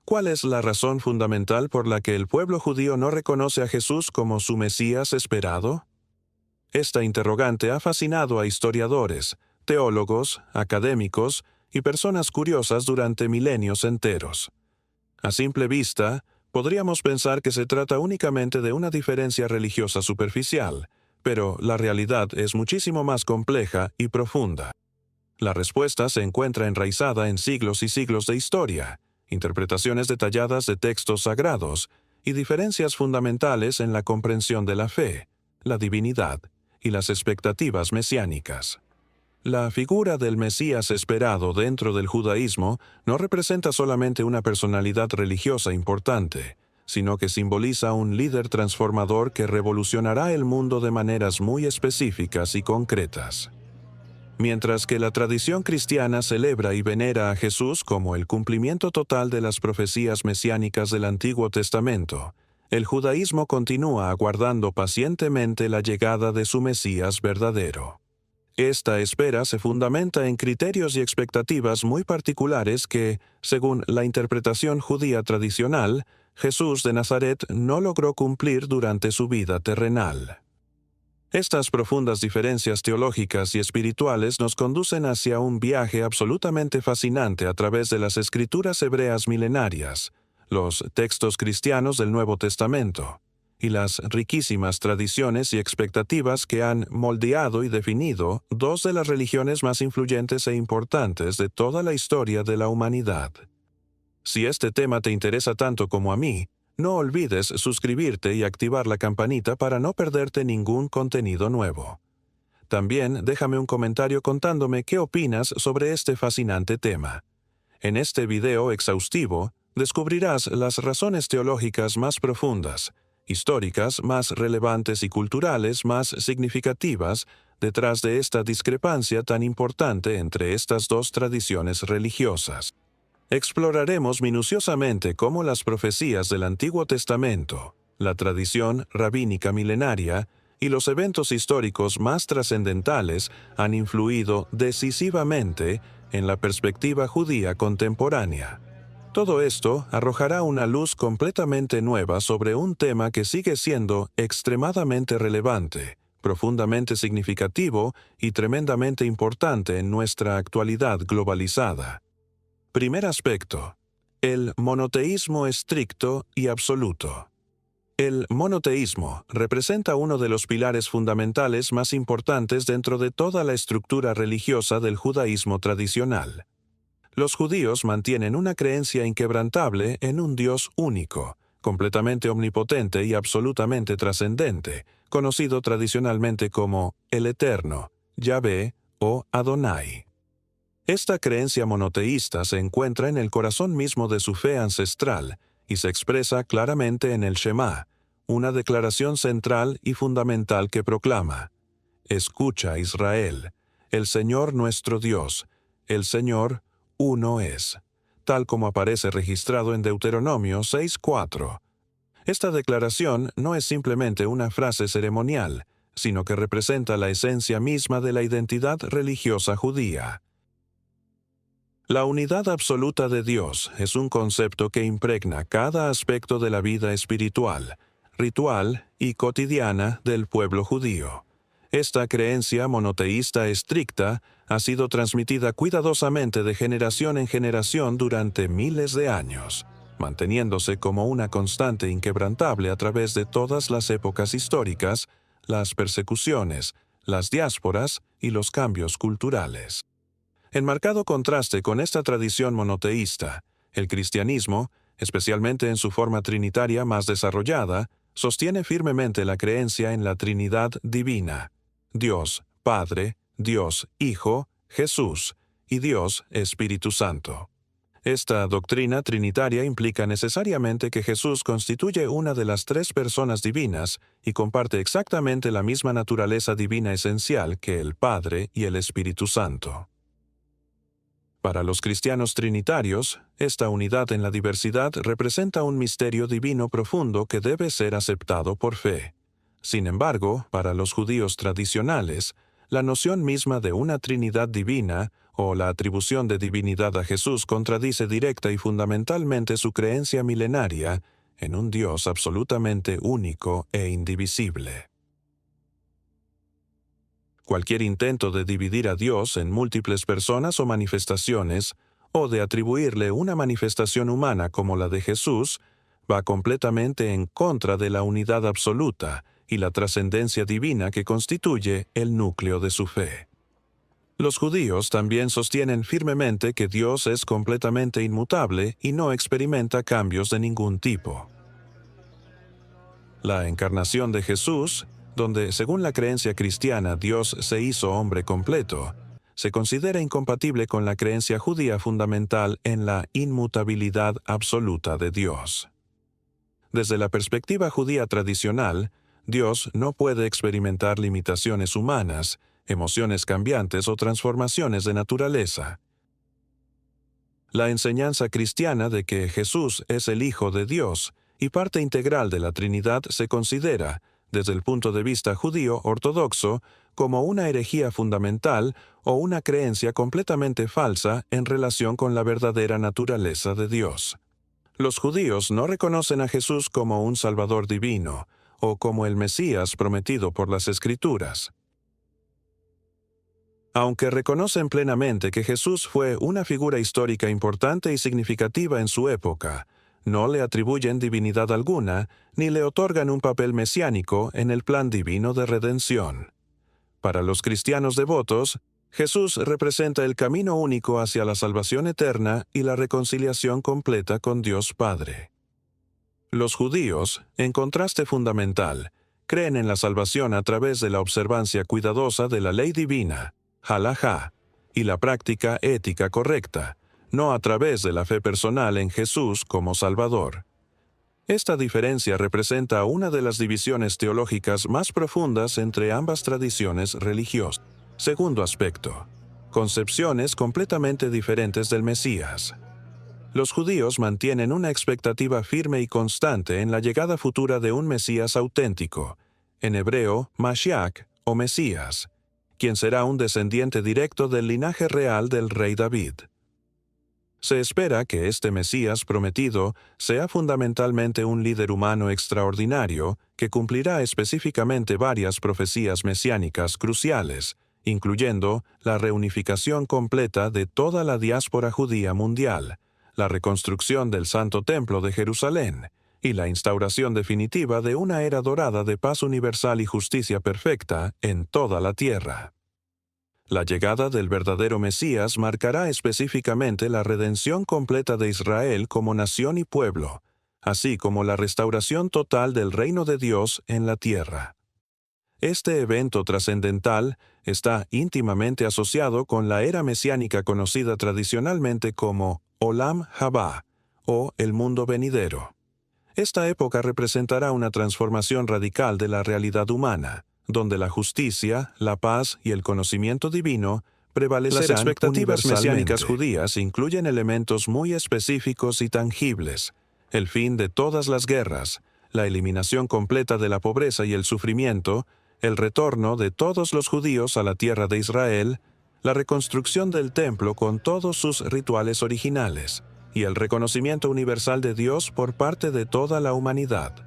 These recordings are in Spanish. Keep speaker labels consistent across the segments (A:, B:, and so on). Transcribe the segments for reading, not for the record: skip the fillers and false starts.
A: ¿Cuál es la razón fundamental por la que el pueblo judío no reconoce a Jesús como su Mesías esperado? Esta interrogante ha fascinado a historiadores, teólogos, académicos y personas curiosas durante milenios enteros. A simple vista, podríamos pensar que se trata únicamente de una diferencia religiosa superficial, pero la realidad es muchísimo más compleja y profunda. La respuesta se encuentra enraizada en siglos y siglos de historia, interpretaciones detalladas de textos sagrados y diferencias fundamentales en la comprensión de la fe, la divinidad y las expectativas mesiánicas. La figura del Mesías esperado dentro del judaísmo no representa solamente una personalidad religiosa importante, sino que simboliza un líder transformador que revolucionará el mundo de maneras muy específicas y concretas. Mientras que la tradición cristiana celebra y venera a Jesús como el cumplimiento total de las profecías mesiánicas del Antiguo Testamento, el judaísmo continúa aguardando pacientemente la llegada de su Mesías verdadero. Esta espera se fundamenta en criterios y expectativas muy particulares que, según la interpretación judía tradicional, Jesús de Nazaret no logró cumplir durante su vida terrenal. Estas profundas diferencias teológicas y espirituales nos conducen hacia un viaje absolutamente fascinante a través de las escrituras hebreas milenarias, los textos cristianos del Nuevo Testamento, y las riquísimas tradiciones y expectativas que han moldeado y definido dos de las religiones más influyentes e importantes de toda la historia de la humanidad. Si este tema te interesa tanto como a mí, no olvides suscribirte y activar la campanita para no perderte ningún contenido nuevo. También déjame un comentario contándome qué opinas sobre este fascinante tema. En este video exhaustivo, descubrirás las razones teológicas más profundas, históricas más relevantes y culturales más significativas detrás de esta discrepancia tan importante entre estas dos tradiciones religiosas. Exploraremos minuciosamente cómo las profecías del Antiguo Testamento, la tradición rabínica milenaria y los eventos históricos más trascendentales han influido decisivamente en la perspectiva judía contemporánea. Todo esto arrojará una luz completamente nueva sobre un tema que sigue siendo extremadamente relevante, profundamente significativo y tremendamente importante en nuestra actualidad globalizada. Primer aspecto: el monoteísmo estricto y absoluto. El monoteísmo representa uno de los pilares fundamentales más importantes dentro de toda la estructura religiosa del judaísmo tradicional. Los judíos mantienen una creencia inquebrantable en un Dios único, completamente omnipotente y absolutamente trascendente, conocido tradicionalmente como el Eterno, Yahvé o Adonai. Esta creencia monoteísta se encuentra en el corazón mismo de su fe ancestral y se expresa claramente en el Shema, una declaración central y fundamental que proclama: Escucha, Israel, el Señor nuestro Dios, el Señor uno es, tal como aparece registrado en Deuteronomio 6:4. Esta declaración no es simplemente una frase ceremonial, sino que representa la esencia misma de la identidad religiosa judía. La unidad absoluta de Dios es un concepto que impregna cada aspecto de la vida espiritual, ritual y cotidiana del pueblo judío. Esta creencia monoteísta estricta ha sido transmitida cuidadosamente de generación en generación durante miles de años, manteniéndose como una constante inquebrantable a través de todas las épocas históricas, las persecuciones, las diásporas y los cambios culturales. En marcado contraste con esta tradición monoteísta, el cristianismo, especialmente en su forma trinitaria más desarrollada, sostiene firmemente la creencia en la Trinidad divina: Dios Padre, Dios Hijo, Jesús y Dios Espíritu Santo. Esta doctrina trinitaria implica necesariamente que Jesús constituye una de las tres personas divinas y comparte exactamente la misma naturaleza divina esencial que el Padre y el Espíritu Santo. Para los cristianos trinitarios, esta unidad en la diversidad representa un misterio divino profundo que debe ser aceptado por fe. Sin embargo, para los judíos tradicionales, la noción misma de una Trinidad divina o la atribución de divinidad a Jesús contradice directa y fundamentalmente su creencia milenaria en un Dios absolutamente único e indivisible. Cualquier intento de dividir a Dios en múltiples personas o manifestaciones, o de atribuirle una manifestación humana como la de Jesús, va completamente en contra de la unidad absoluta y la trascendencia divina que constituye el núcleo de su fe. Los judíos también sostienen firmemente que Dios es completamente inmutable y no experimenta cambios de ningún tipo. La encarnación de Jesús, donde según la creencia cristiana Dios se hizo hombre completo, se considera incompatible con la creencia judía fundamental en la inmutabilidad absoluta de Dios. Desde la perspectiva judía tradicional, Dios no puede experimentar limitaciones humanas, emociones cambiantes o transformaciones de naturaleza. La enseñanza cristiana de que Jesús es el Hijo de Dios y parte integral de la Trinidad se considera, desde el punto de vista judío ortodoxo, como una herejía fundamental o una creencia completamente falsa en relación con la verdadera naturaleza de Dios. Los judíos no reconocen a Jesús como un Salvador divino o como el Mesías prometido por las Escrituras. Aunque reconocen plenamente que Jesús fue una figura histórica importante y significativa en su época, no le atribuyen divinidad alguna ni le otorgan un papel mesiánico en el plan divino de redención. Para los cristianos devotos, Jesús representa el camino único hacia la salvación eterna y la reconciliación completa con Dios Padre. Los judíos, en contraste fundamental, creen en la salvación a través de la observancia cuidadosa de la ley divina, halajá, y la práctica ética correcta, no a través de la fe personal en Jesús como Salvador. Esta diferencia representa una de las divisiones teológicas más profundas entre ambas tradiciones religiosas. Segundo aspecto: concepciones completamente diferentes del Mesías. Los judíos mantienen una expectativa firme y constante en la llegada futura de un Mesías auténtico, en hebreo, Mashiach o Mesías, quien será un descendiente directo del linaje real del rey David. Se espera que este Mesías prometido sea fundamentalmente un líder humano extraordinario que cumplirá específicamente varias profecías mesiánicas cruciales, incluyendo la reunificación completa de toda la diáspora judía mundial, la reconstrucción del Santo Templo de Jerusalén y la instauración definitiva de una era dorada de paz universal y justicia perfecta en toda la tierra. La llegada del verdadero Mesías marcará específicamente la redención completa de Israel como nación y pueblo, así como la restauración total del reino de Dios en la tierra. Este evento trascendental está íntimamente asociado con la era mesiánica conocida tradicionalmente como Olam Habá, o el mundo venidero. Esta época representará una transformación radical de la realidad humana, donde la justicia, la paz y el conocimiento divino prevalecerán. Las expectativas mesiánicas judías incluyen elementos muy específicos y tangibles: el fin de todas las guerras, la eliminación completa de la pobreza y el sufrimiento, el retorno de todos los judíos a la tierra de Israel, la reconstrucción del templo con todos sus rituales originales, y el reconocimiento universal de Dios por parte de toda la humanidad.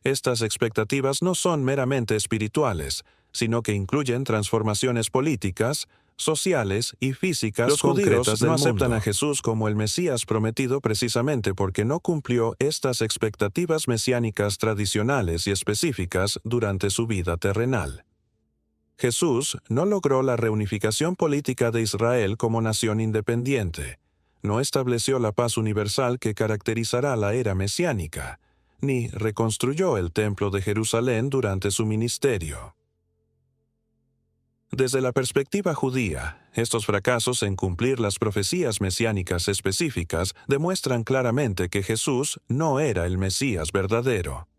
A: Estas expectativas no son meramente espirituales, sino que incluyen transformaciones políticas, sociales y físicas concretas. Los judíos no aceptan a Jesús como el Mesías prometido precisamente porque no cumplió estas expectativas mesiánicas tradicionales y específicas durante su vida terrenal. Jesús no logró la reunificación política de Israel como nación independiente, no estableció la paz universal que caracterizará la era mesiánica, ni reconstruyó el Templo de Jerusalén durante su ministerio. Desde la perspectiva judía, estos fracasos en cumplir las profecías mesiánicas específicas demuestran claramente que Jesús no era el Mesías verdadero.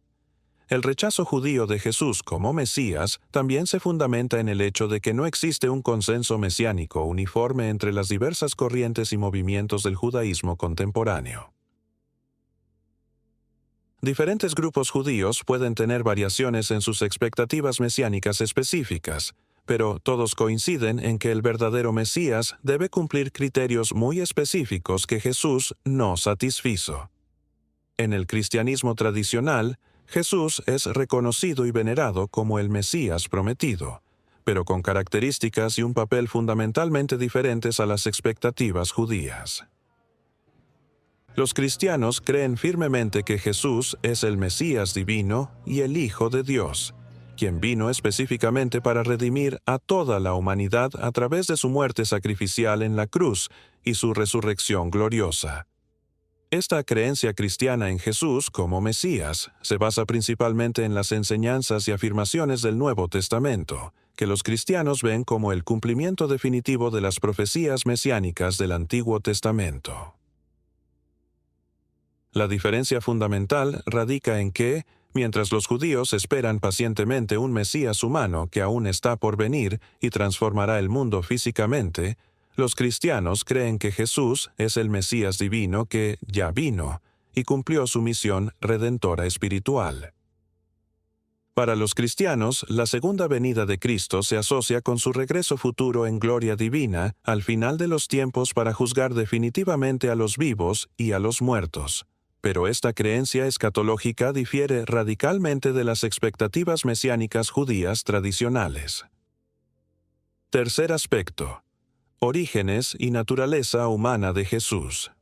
A: El rechazo judío de Jesús como Mesías también se fundamenta en el hecho de que no existe un consenso mesiánico uniforme entre las diversas corrientes y movimientos del judaísmo contemporáneo. Diferentes grupos judíos pueden tener variaciones en sus expectativas mesiánicas específicas, pero todos coinciden en que el verdadero Mesías debe cumplir criterios muy específicos que Jesús no satisfizo. En el cristianismo tradicional, Jesús es reconocido y venerado como el Mesías prometido, pero con características y un papel fundamentalmente diferentes a las expectativas judías. Los cristianos creen firmemente que Jesús es el Mesías divino y el Hijo de Dios, quien vino específicamente para redimir a toda la humanidad a través de su muerte sacrificial en la cruz y su resurrección gloriosa. Esta creencia cristiana en Jesús como Mesías se basa principalmente en las enseñanzas y afirmaciones del Nuevo Testamento, que los cristianos ven como el cumplimiento definitivo de las profecías mesiánicas del Antiguo Testamento. La diferencia fundamental radica en que, mientras los judíos esperan pacientemente un Mesías humano que aún está por venir y transformará el mundo físicamente, los cristianos creen que Jesús es el Mesías divino que ya vino y cumplió su misión redentora espiritual. Para los cristianos, la segunda venida de Cristo se asocia con su regreso futuro en gloria divina al final de los tiempos para juzgar definitivamente a los vivos y a los muertos. Pero esta creencia escatológica difiere radicalmente de las expectativas mesiánicas judías tradicionales. Tercer aspecto: orígenes y naturaleza humana de Jesús.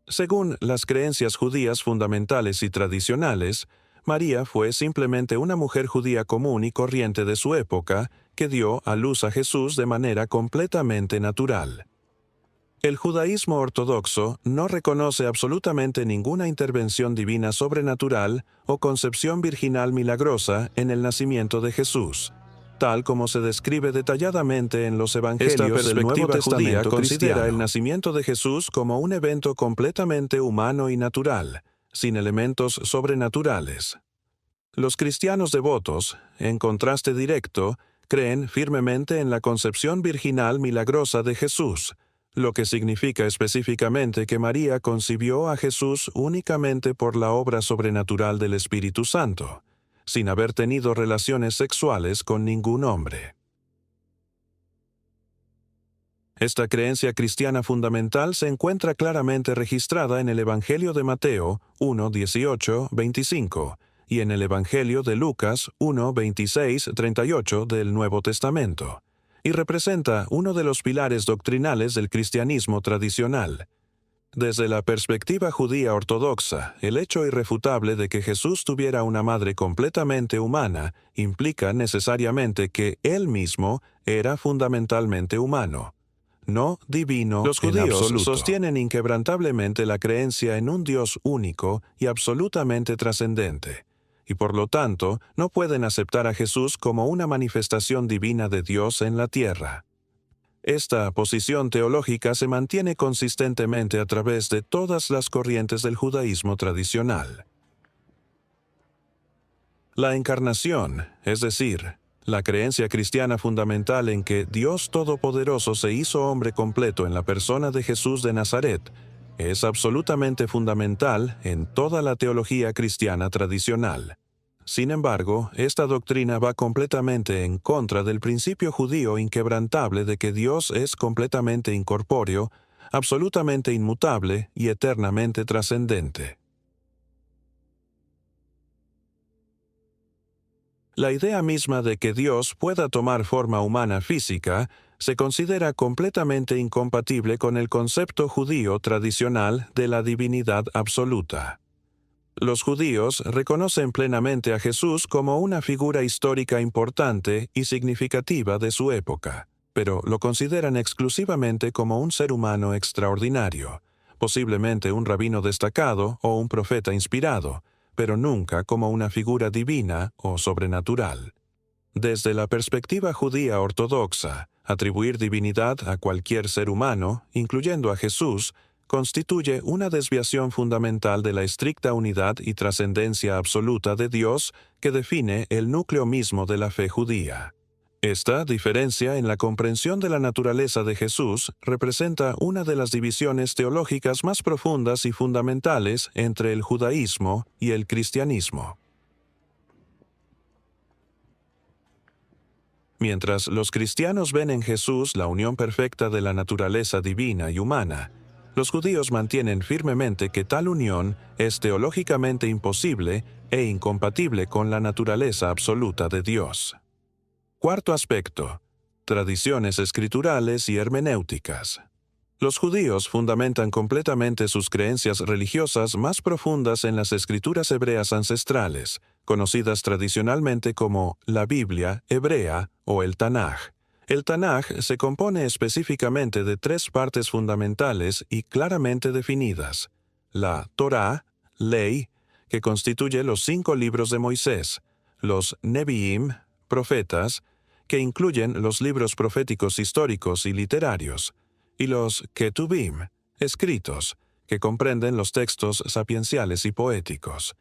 A: Según las creencias judías fundamentales y tradicionales, María fue simplemente una mujer judía común y corriente de su época que dio a luz a Jesús de manera completamente natural. El judaísmo ortodoxo no reconoce absolutamente ninguna intervención divina sobrenatural o concepción virginal milagrosa en el nacimiento de Jesús, tal como se describe detalladamente en los evangelios del Nuevo Testamento. Considera el nacimiento de Jesús como un evento completamente humano y natural, sin elementos sobrenaturales. Los cristianos devotos, en contraste directo, creen firmemente en la concepción virginal milagrosa de Jesús, lo que significa específicamente que María concibió a Jesús únicamente por la obra sobrenatural del Espíritu Santo, sin haber tenido relaciones sexuales con ningún hombre. Esta creencia cristiana fundamental se encuentra claramente registrada en el Evangelio de Mateo 1, 18, 25 y en el Evangelio de Lucas 1, 26, 38 del Nuevo Testamento, y representa uno de los pilares doctrinales del cristianismo tradicional. Desde la perspectiva judía ortodoxa, el hecho irrefutable de que Jesús tuviera una madre completamente humana implica necesariamente que Él mismo era fundamentalmente humano, no divino. Los judíos sostienen inquebrantablemente la creencia en un Dios único y absolutamente trascendente, y por lo tanto no pueden aceptar a Jesús como una manifestación divina de Dios en la tierra. Esta posición teológica se mantiene consistentemente a través de todas las corrientes del judaísmo tradicional. La encarnación, es decir, la creencia cristiana fundamental en que Dios Todopoderoso se hizo hombre completo en la persona de Jesús de Nazaret, es absolutamente fundamental en toda la teología cristiana tradicional. Sin embargo, esta doctrina va completamente en contra del principio judío inquebrantable de que Dios es completamente incorpóreo, absolutamente inmutable y eternamente trascendente. La idea misma de que Dios pueda tomar forma humana física se considera completamente incompatible con el concepto judío tradicional de la divinidad absoluta. Los judíos reconocen plenamente a Jesús como una figura histórica importante y significativa de su época, pero lo consideran exclusivamente como un ser humano extraordinario, posiblemente un rabino destacado o un profeta inspirado, pero nunca como una figura divina o sobrenatural. Desde la perspectiva judía ortodoxa, atribuir divinidad a cualquier ser humano, incluyendo a Jesús, constituye una desviación fundamental de la estricta unidad y trascendencia absoluta de Dios que define el núcleo mismo de la fe judía. Esta diferencia en la comprensión de la naturaleza de Jesús representa una de las divisiones teológicas más profundas y fundamentales entre el judaísmo y el cristianismo. Mientras los cristianos ven en Jesús la unión perfecta de la naturaleza divina y humana, los judíos mantienen firmemente que tal unión es teológicamente imposible e incompatible con la naturaleza absoluta de Dios. Cuarto aspecto: tradiciones escriturales y hermenéuticas. Los judíos fundamentan completamente sus creencias religiosas más profundas en las escrituras hebreas ancestrales, conocidas tradicionalmente como la Biblia hebrea o el Tanaj. El Tanaj se compone específicamente de tres partes fundamentales y claramente definidas: la Torá, ley, que constituye los 5 libros de Moisés; los Neviim, profetas, que incluyen los libros proféticos históricos y literarios; y los Ketubim, escritos, que comprenden los textos sapienciales y poéticos.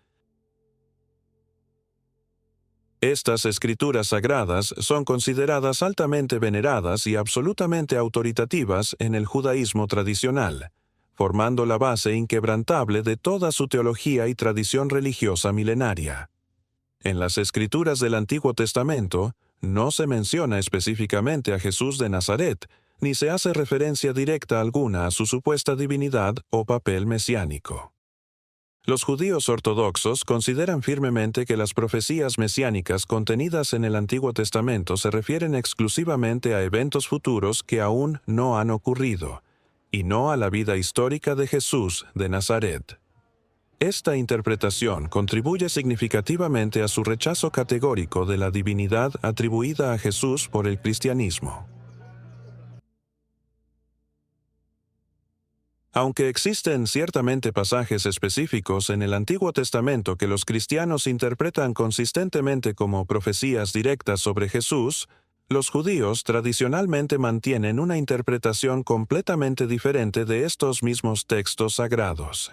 A: Estas escrituras sagradas son consideradas altamente veneradas y absolutamente autoritativas en el judaísmo tradicional, formando la base inquebrantable de toda su teología y tradición religiosa milenaria. En las escrituras del Antiguo Testamento no se menciona específicamente a Jesús de Nazaret, ni se hace referencia directa alguna a su supuesta divinidad o papel mesiánico. Los judíos ortodoxos consideran firmemente que las profecías mesiánicas contenidas en el Antiguo Testamento se refieren exclusivamente a eventos futuros que aún no han ocurrido, y no a la vida histórica de Jesús de Nazaret. Esta interpretación contribuye significativamente a su rechazo categórico de la divinidad atribuida a Jesús por el cristianismo. Aunque existen ciertamente pasajes específicos en el Antiguo Testamento que los cristianos interpretan consistentemente como profecías directas sobre Jesús, los judíos tradicionalmente mantienen una interpretación completamente diferente de estos mismos textos sagrados.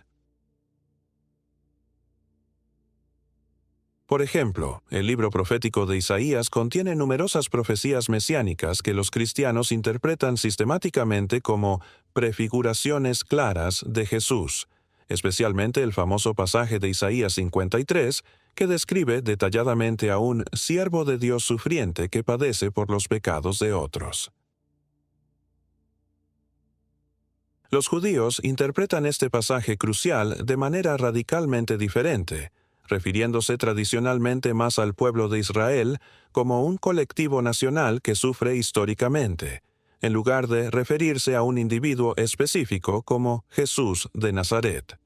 A: Por ejemplo, el libro profético de Isaías contiene numerosas profecías mesiánicas que los cristianos interpretan sistemáticamente como prefiguraciones claras de Jesús, especialmente el famoso pasaje de Isaías 53, que describe detalladamente a un siervo de Dios sufriente que padece por los pecados de otros. Los judíos interpretan este pasaje crucial de manera radicalmente diferente, refiriéndose tradicionalmente más al pueblo de Israel como un colectivo nacional que sufre históricamente, en lugar de referirse a un individuo específico como Jesús de Nazaret.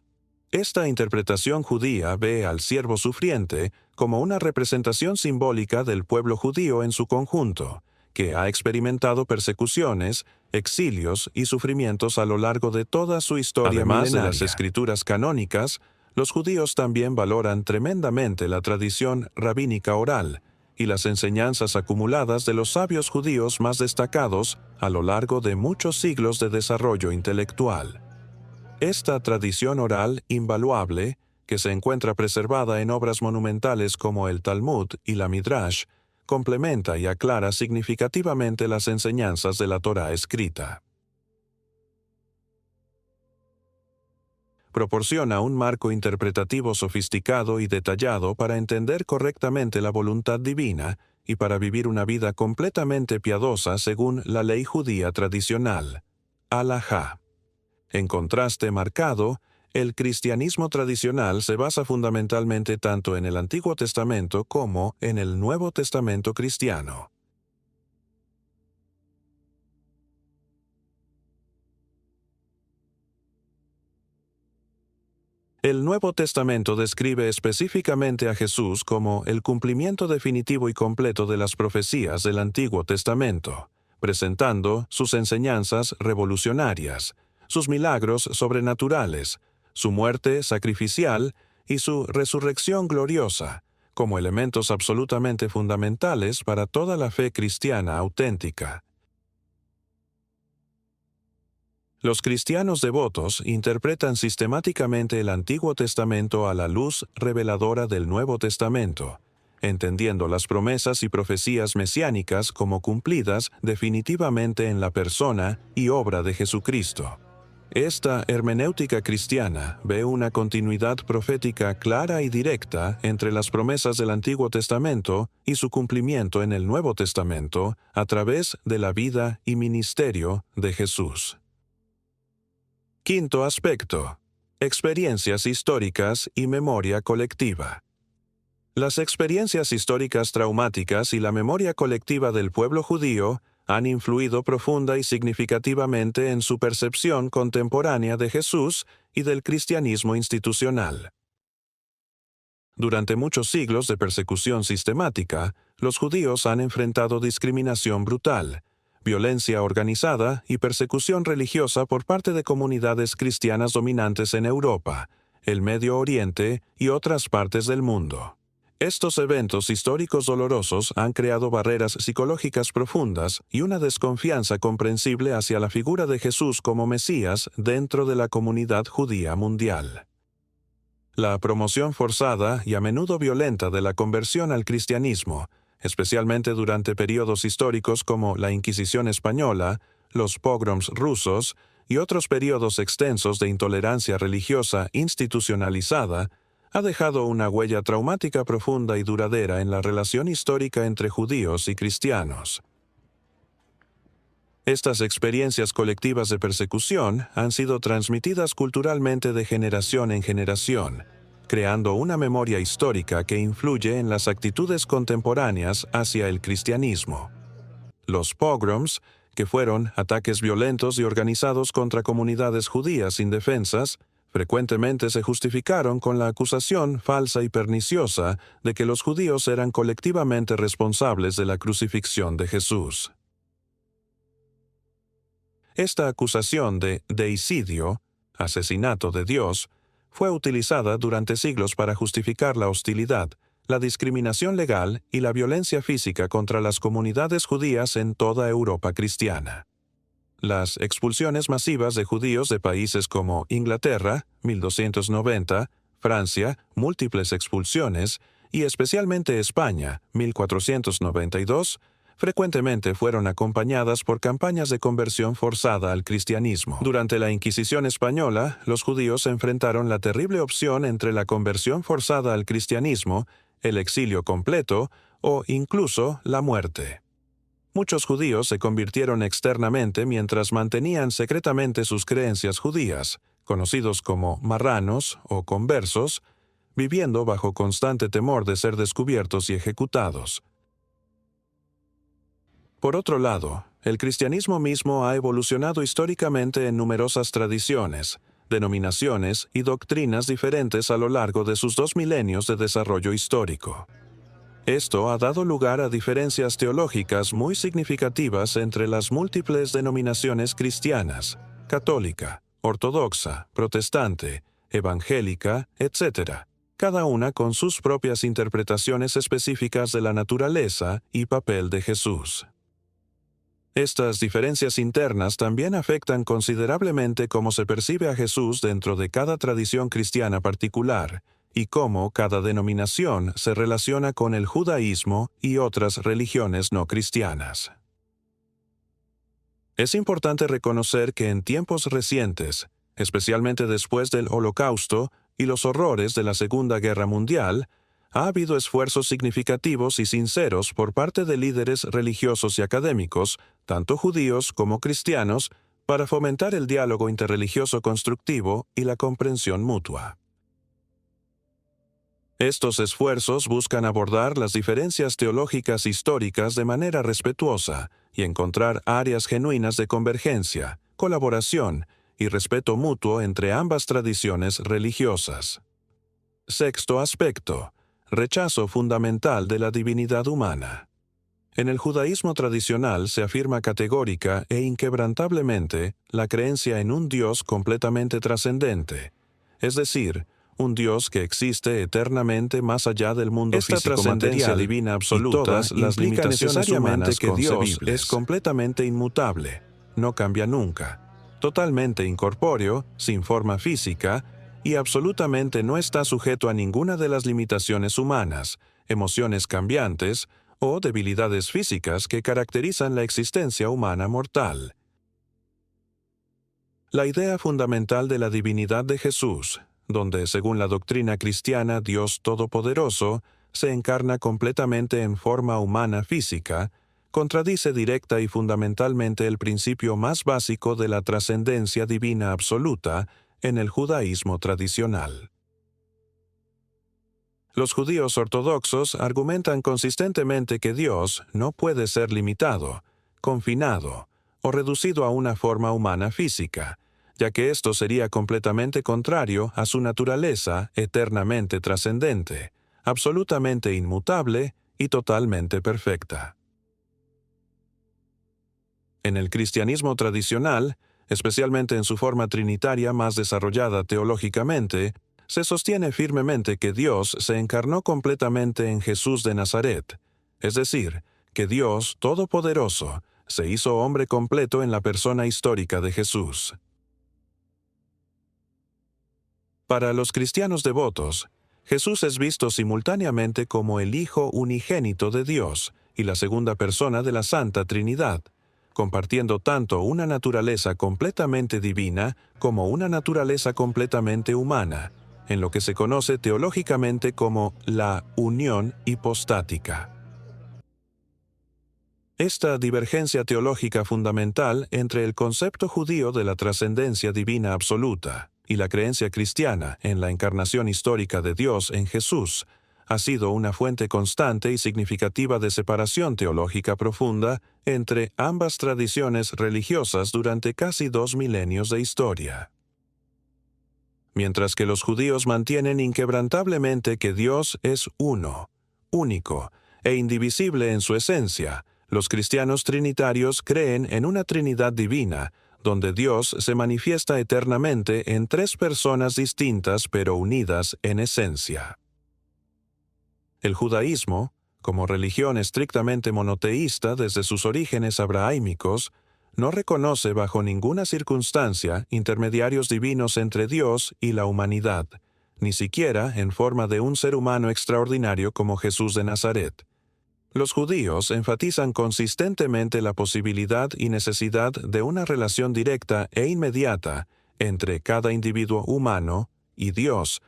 A: Esta interpretación judía ve al siervo sufriente como una representación simbólica del pueblo judío en su conjunto, que ha experimentado persecuciones, exilios y sufrimientos a lo largo de toda su historia milenaria. Además de las escrituras canónicas, los judíos también valoran tremendamente la tradición rabínica oral y las enseñanzas acumuladas de los sabios judíos más destacados a lo largo de muchos siglos de desarrollo intelectual. Esta tradición oral invaluable, que se encuentra preservada en obras monumentales como el Talmud y la Midrash, complementa y aclara significativamente las enseñanzas de la Torá escrita. Proporciona un marco interpretativo sofisticado y detallado para entender correctamente la voluntad divina y para vivir una vida completamente piadosa según la ley judía tradicional, halajá. En contraste marcado, el cristianismo tradicional se basa fundamentalmente tanto en el Antiguo Testamento como en el Nuevo Testamento cristiano. El Nuevo Testamento describe específicamente a Jesús como el cumplimiento definitivo y completo de las profecías del Antiguo Testamento, presentando sus enseñanzas revolucionarias, sus milagros sobrenaturales, su muerte sacrificial y su resurrección gloriosa, como elementos absolutamente fundamentales para toda la fe cristiana auténtica. Los cristianos devotos interpretan sistemáticamente el Antiguo Testamento a la luz reveladora del Nuevo Testamento, entendiendo las promesas y profecías mesiánicas como cumplidas definitivamente en la persona y obra de Jesucristo. Esta hermenéutica cristiana ve una continuidad profética clara y directa entre las promesas del Antiguo Testamento y su cumplimiento en el Nuevo Testamento a través de la vida y ministerio de Jesús. Quinto aspecto: experiencias históricas y memoria colectiva. Las experiencias históricas traumáticas y la memoria colectiva del pueblo judío han influido profunda y significativamente en su percepción contemporánea de Jesús y del cristianismo institucional. Durante muchos siglos de persecución sistemática, los judíos han enfrentado discriminación brutal, violencia organizada y persecución religiosa por parte de comunidades cristianas dominantes en Europa, el Medio Oriente y otras partes del mundo. Estos eventos históricos dolorosos han creado barreras psicológicas profundas y una desconfianza comprensible hacia la figura de Jesús como Mesías dentro de la comunidad judía mundial. La promoción forzada y a menudo violenta de la conversión al cristianismo, especialmente durante periodos históricos como la Inquisición española, los pogroms rusos y otros periodos extensos de intolerancia religiosa institucionalizada, ha dejado una huella traumática profunda y duradera en la relación histórica entre judíos y cristianos. Estas experiencias colectivas de persecución han sido transmitidas culturalmente de generación en generación, creando una memoria histórica que influye en las actitudes contemporáneas hacia el cristianismo. Los pogroms, que fueron ataques violentos y organizados contra comunidades judías indefensas, frecuentemente se justificaron con la acusación falsa y perniciosa de que los judíos eran colectivamente responsables de la crucifixión de Jesús. Esta acusación de deicidio, asesinato de Dios, fue utilizada durante siglos para justificar la hostilidad, la discriminación legal y la violencia física contra las comunidades judías en toda Europa cristiana. Las expulsiones masivas de judíos de países como Inglaterra, 1290, Francia, múltiples expulsiones, y especialmente España, 1492, frecuentemente fueron acompañadas por campañas de conversión forzada al cristianismo. Durante la Inquisición española, los judíos enfrentaron la terrible opción entre la conversión forzada al cristianismo, el exilio completo o incluso la muerte. Muchos judíos se convirtieron externamente mientras mantenían secretamente sus creencias judías, conocidos como marranos o conversos, viviendo bajo constante temor de ser descubiertos y ejecutados. Por otro lado, el cristianismo mismo ha evolucionado históricamente en numerosas tradiciones, denominaciones y doctrinas diferentes a lo largo de sus 2 milenios de desarrollo histórico. Esto ha dado lugar a diferencias teológicas muy significativas entre las múltiples denominaciones cristianas, católica, ortodoxa, protestante, evangélica, etc., cada una con sus propias interpretaciones específicas de la naturaleza y papel de Jesús. Estas diferencias internas también afectan considerablemente cómo se percibe a Jesús dentro de cada tradición cristiana particular, y cómo cada denominación se relaciona con el judaísmo y otras religiones no cristianas. Es importante reconocer que en tiempos recientes, especialmente después del Holocausto y los horrores de la Segunda Guerra Mundial, ha habido esfuerzos significativos y sinceros por parte de líderes religiosos y académicos, tanto judíos como cristianos, para fomentar el diálogo interreligioso constructivo y la comprensión mutua. Estos esfuerzos buscan abordar las diferencias teológicas históricas de manera respetuosa y encontrar áreas genuinas de convergencia, colaboración y respeto mutuo entre ambas tradiciones religiosas. Sexto aspecto: rechazo fundamental de la divinidad humana. En el judaísmo tradicional se afirma categórica e inquebrantablemente la creencia en un Dios completamente trascendente, es decir, un Dios que existe eternamente más allá del mundo físico material. Esta trascendencia divina absoluta y todas las limitaciones humanas que Dios es completamente inmutable, no cambia nunca, totalmente incorpóreo, sin forma física, y absolutamente no está sujeto a ninguna de las limitaciones humanas, emociones cambiantes o debilidades físicas que caracterizan la existencia humana mortal. La idea fundamental de la divinidad de Jesús, donde según la doctrina cristiana Dios Todopoderoso se encarna completamente en forma humana física, contradice directa y fundamentalmente el principio más básico de la trascendencia divina absoluta en el judaísmo tradicional. Los judíos ortodoxos argumentan consistentemente que Dios no puede ser limitado, confinado o reducido a una forma humana física, ya que esto sería completamente contrario a su naturaleza eternamente trascendente, absolutamente inmutable y totalmente perfecta. En el cristianismo tradicional, especialmente en su forma trinitaria más desarrollada teológicamente, se sostiene firmemente que Dios se encarnó completamente en Jesús de Nazaret, es decir, que Dios Todopoderoso se hizo hombre completo en la persona histórica de Jesús. Para los cristianos devotos, Jesús es visto simultáneamente como el Hijo unigénito de Dios y la segunda persona de la Santa Trinidad, compartiendo tanto una naturaleza completamente divina como una naturaleza completamente humana, en lo que se conoce teológicamente como la unión hipostática. Esta divergencia teológica fundamental entre el concepto judío de la trascendencia divina absoluta y la creencia cristiana en la encarnación histórica de Dios en Jesús ha sido una fuente constante y significativa de separación teológica profunda entre ambas tradiciones religiosas durante casi 2 milenios de historia. Mientras que los judíos mantienen inquebrantablemente que Dios es uno, único e indivisible en su esencia, los cristianos trinitarios creen en una Trinidad divina, donde Dios se manifiesta eternamente en 3 personas distintas pero unidas en esencia. El judaísmo, como religión estrictamente monoteísta desde sus orígenes abrahámicos, no reconoce bajo ninguna circunstancia intermediarios divinos entre Dios y la humanidad, ni siquiera en forma de un ser humano extraordinario como Jesús de Nazaret. Los judíos enfatizan consistentemente la posibilidad y necesidad de una relación directa e inmediata entre cada individuo humano y Dios,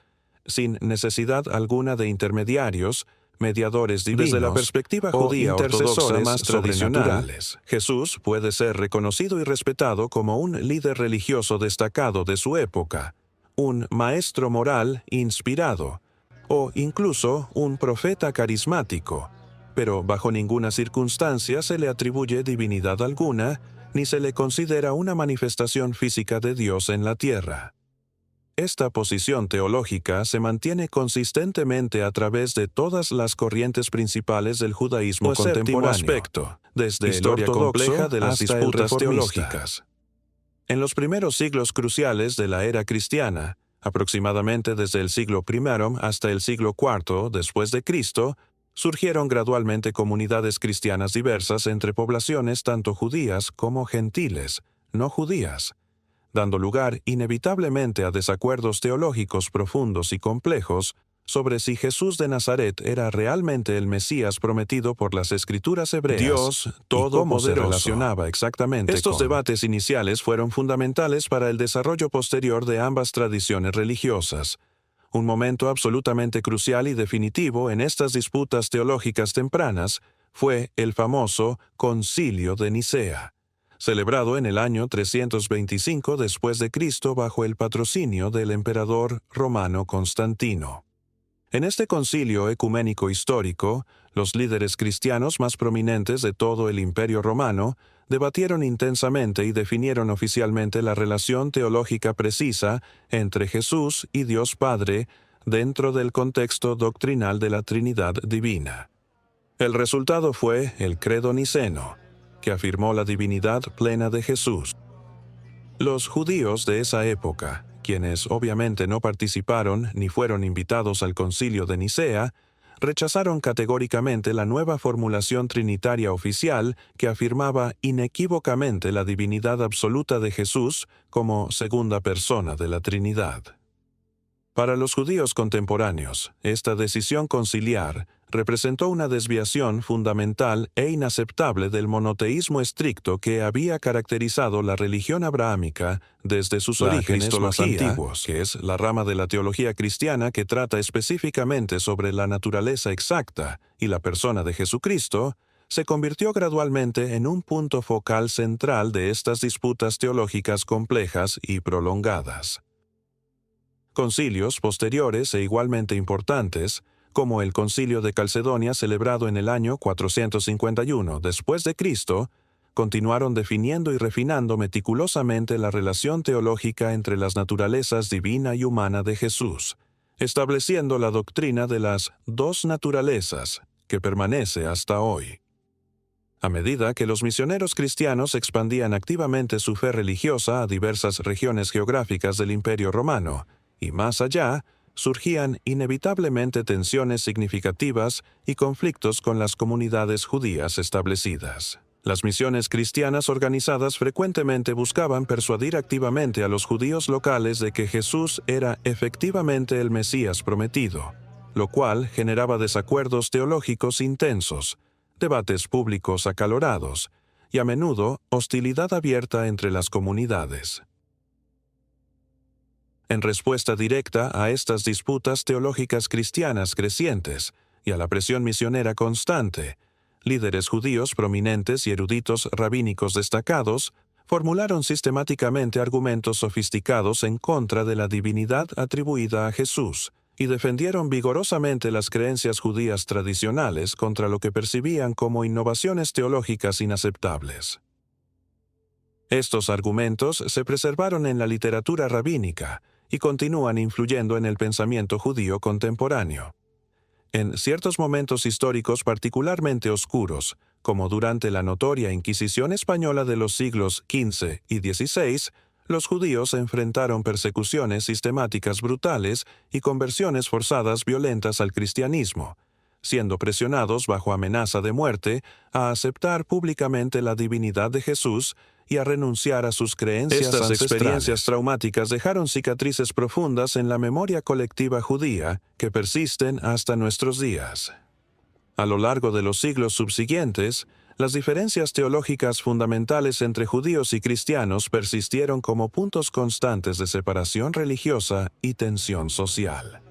A: sin necesidad alguna de intermediarios, mediadores divinos, desde la perspectiva judía ortodoxa más tradicional. Jesús puede ser reconocido y respetado como un líder religioso destacado de su época, un maestro moral inspirado, o incluso un profeta carismático, pero bajo ninguna circunstancia se le atribuye divinidad alguna, ni se le considera una manifestación física de Dios en la tierra. Esta posición teológica se mantiene consistentemente a través de todas las corrientes principales del judaísmo contemporáneo, aspecto, desde la historia compleja de las disputas teológicas. En los primeros siglos cruciales de la era cristiana, aproximadamente desde el siglo I hasta el siglo IV después de Cristo, surgieron gradualmente comunidades cristianas diversas entre poblaciones tanto judías como gentiles, no judías, dando lugar inevitablemente a desacuerdos teológicos profundos y complejos sobre si Jesús de Nazaret era realmente el Mesías prometido por las Escrituras hebreas, Dios Todopoderoso, cómo se relacionaba exactamente. Estos debates iniciales fueron fundamentales para el desarrollo posterior de ambas tradiciones religiosas. Un momento absolutamente crucial y definitivo en estas disputas teológicas tempranas fue el famoso Concilio de Nicea, celebrado en el año 325 después de Cristo bajo el patrocinio del emperador romano Constantino. En este concilio ecuménico histórico, los líderes cristianos más prominentes de todo el Imperio Romano debatieron intensamente y definieron oficialmente la relación teológica precisa entre Jesús y Dios Padre dentro del contexto doctrinal de la Trinidad Divina. El resultado fue el Credo Niceno, que afirmó la divinidad plena de Jesús. Los judíos de esa época, quienes obviamente no participaron ni fueron invitados al Concilio de Nicea, rechazaron categóricamente la nueva formulación trinitaria oficial que afirmaba inequívocamente la divinidad absoluta de Jesús como segunda persona de la Trinidad. Para los judíos contemporáneos, esta decisión conciliar representó una desviación fundamental e inaceptable del monoteísmo estricto que había caracterizado la religión abrahámica desde sus orígenes más antiguos, que es la rama de la teología cristiana que trata específicamente sobre la naturaleza exacta y la persona de Jesucristo, se convirtió gradualmente en un punto focal central de estas disputas teológicas complejas y prolongadas. Concilios posteriores e igualmente importantes, como el Concilio de Calcedonia celebrado en el año 451 después de Cristo, continuaron definiendo y refinando meticulosamente la relación teológica entre las naturalezas divina y humana de Jesús, estableciendo la doctrina de las dos naturalezas, que permanece hasta hoy. A medida que los misioneros cristianos expandían activamente su fe religiosa a diversas regiones geográficas del Imperio Romano, y más allá, surgían inevitablemente tensiones significativas y conflictos con las comunidades judías establecidas. Las misiones cristianas organizadas frecuentemente buscaban persuadir activamente a los judíos locales de que Jesús era efectivamente el Mesías prometido, lo cual generaba desacuerdos teológicos intensos, debates públicos acalorados y a menudo hostilidad abierta entre las comunidades. En respuesta directa a estas disputas teológicas cristianas crecientes y a la presión misionera constante, líderes judíos prominentes y eruditos rabínicos destacados formularon sistemáticamente argumentos sofisticados en contra de la divinidad atribuida a Jesús y defendieron vigorosamente las creencias judías tradicionales contra lo que percibían como innovaciones teológicas inaceptables. Estos argumentos se preservaron en la literatura rabínica y continúan influyendo en el pensamiento judío contemporáneo. En ciertos momentos históricos particularmente oscuros, como durante la notoria Inquisición española de los siglos XV y XVI, los judíos enfrentaron persecuciones sistemáticas brutales y conversiones forzadas violentas al cristianismo, siendo presionados bajo amenaza de muerte a aceptar públicamente la divinidad de Jesús y a renunciar a sus creencias ancestrales. Estas experiencias traumáticas dejaron cicatrices profundas en la memoria colectiva judía que persisten hasta nuestros días. A lo largo de los siglos subsiguientes, las diferencias teológicas fundamentales entre judíos y cristianos persistieron como puntos constantes de separación religiosa y tensión social.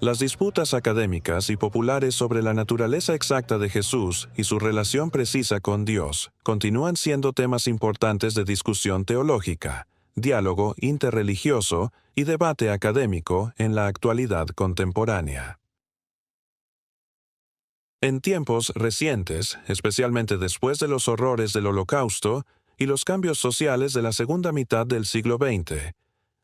A: Las disputas académicas y populares sobre la naturaleza exacta de Jesús y su relación precisa con Dios continúan siendo temas importantes de discusión teológica, diálogo interreligioso y debate académico en la actualidad contemporánea. En tiempos recientes, especialmente después de los horrores del Holocausto y los cambios sociales de la segunda mitad del siglo XX,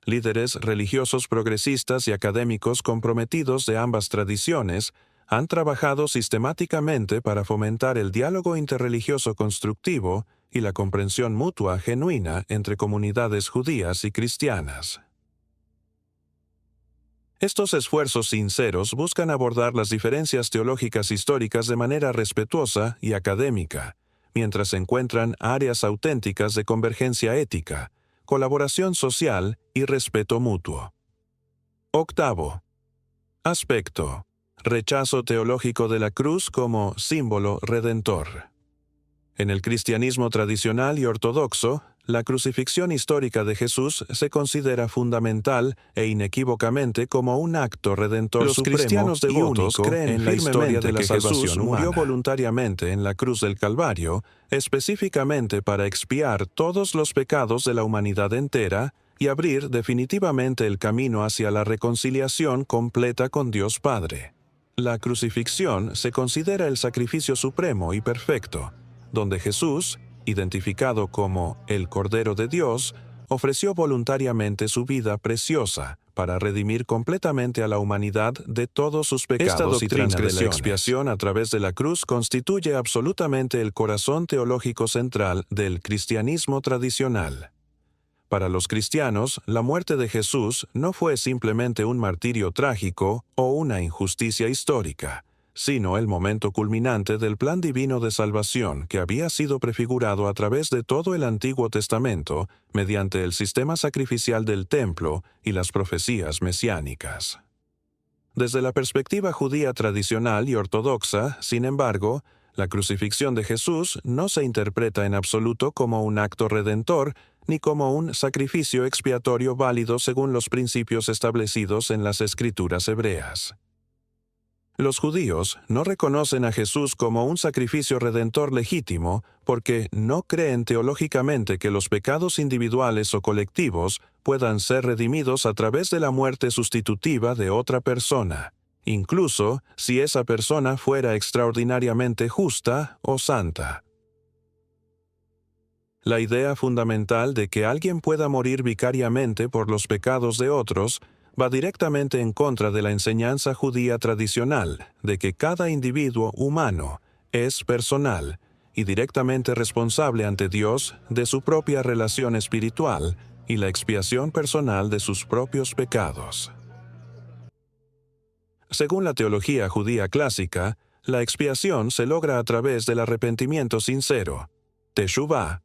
A: líderes religiosos progresistas y académicos comprometidos de ambas tradiciones han trabajado sistemáticamente para fomentar el diálogo interreligioso constructivo y la comprensión mutua genuina entre comunidades judías y cristianas. Estos esfuerzos sinceros buscan abordar las diferencias teológicas históricas de manera respetuosa y académica, mientras encuentran áreas auténticas de convergencia ética, colaboración social y respeto mutuo. Octavo. Aspecto. Rechazo teológico de la cruz como símbolo redentor. En el cristianismo tradicional y ortodoxo, la crucifixión histórica de Jesús se considera fundamental e inequívocamente como un acto redentor supremo. Los cristianos devotos creen en la historia de la salvación. Jesús murió voluntariamente en la cruz del Calvario, específicamente para expiar todos los pecados de la humanidad entera y abrir definitivamente el camino hacia la reconciliación completa con Dios Padre. La crucifixión se considera el sacrificio supremo y perfecto, donde Jesús, identificado como el Cordero de Dios, ofreció voluntariamente su vida preciosa para redimir completamente a la humanidad de todos sus pecados y transgresiones. Esta doctrina de la expiación a través de la cruz constituye absolutamente el corazón teológico central del cristianismo tradicional. Para los cristianos, la muerte de Jesús no fue simplemente un martirio trágico o una injusticia histórica, sino el momento culminante del plan divino de salvación que había sido prefigurado a través de todo el Antiguo Testamento mediante el sistema sacrificial del templo y las profecías mesiánicas. Desde la perspectiva judía tradicional y ortodoxa, sin embargo, la crucifixión de Jesús no se interpreta en absoluto como un acto redentor, ni como un sacrificio expiatorio válido según los principios establecidos en las Escrituras hebreas. Los judíos no reconocen a Jesús como un sacrificio redentor legítimo porque no creen teológicamente que los pecados individuales o colectivos puedan ser redimidos a través de la muerte sustitutiva de otra persona, incluso si esa persona fuera extraordinariamente justa o santa. La idea fundamental de que alguien pueda morir vicariamente por los pecados de otros va directamente en contra de la enseñanza judía tradicional de que cada individuo humano es personal y directamente responsable ante Dios de su propia relación espiritual y la expiación personal de sus propios pecados. Según la teología judía clásica, la expiación se logra a través del arrepentimiento sincero, teshuvá,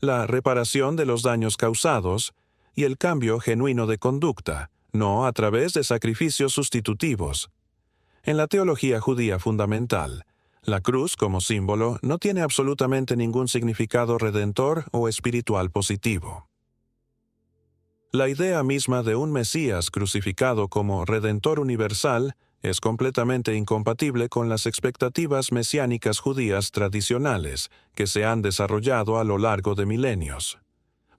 A: la reparación de los daños causados y el cambio genuino de conducta, no a través de sacrificios sustitutivos. En la teología judía fundamental, la cruz como símbolo no tiene absolutamente ningún significado redentor o espiritual positivo. La idea misma de un Mesías crucificado como redentor universal es completamente incompatible con las expectativas mesiánicas judías tradicionales que se han desarrollado a lo largo de milenios.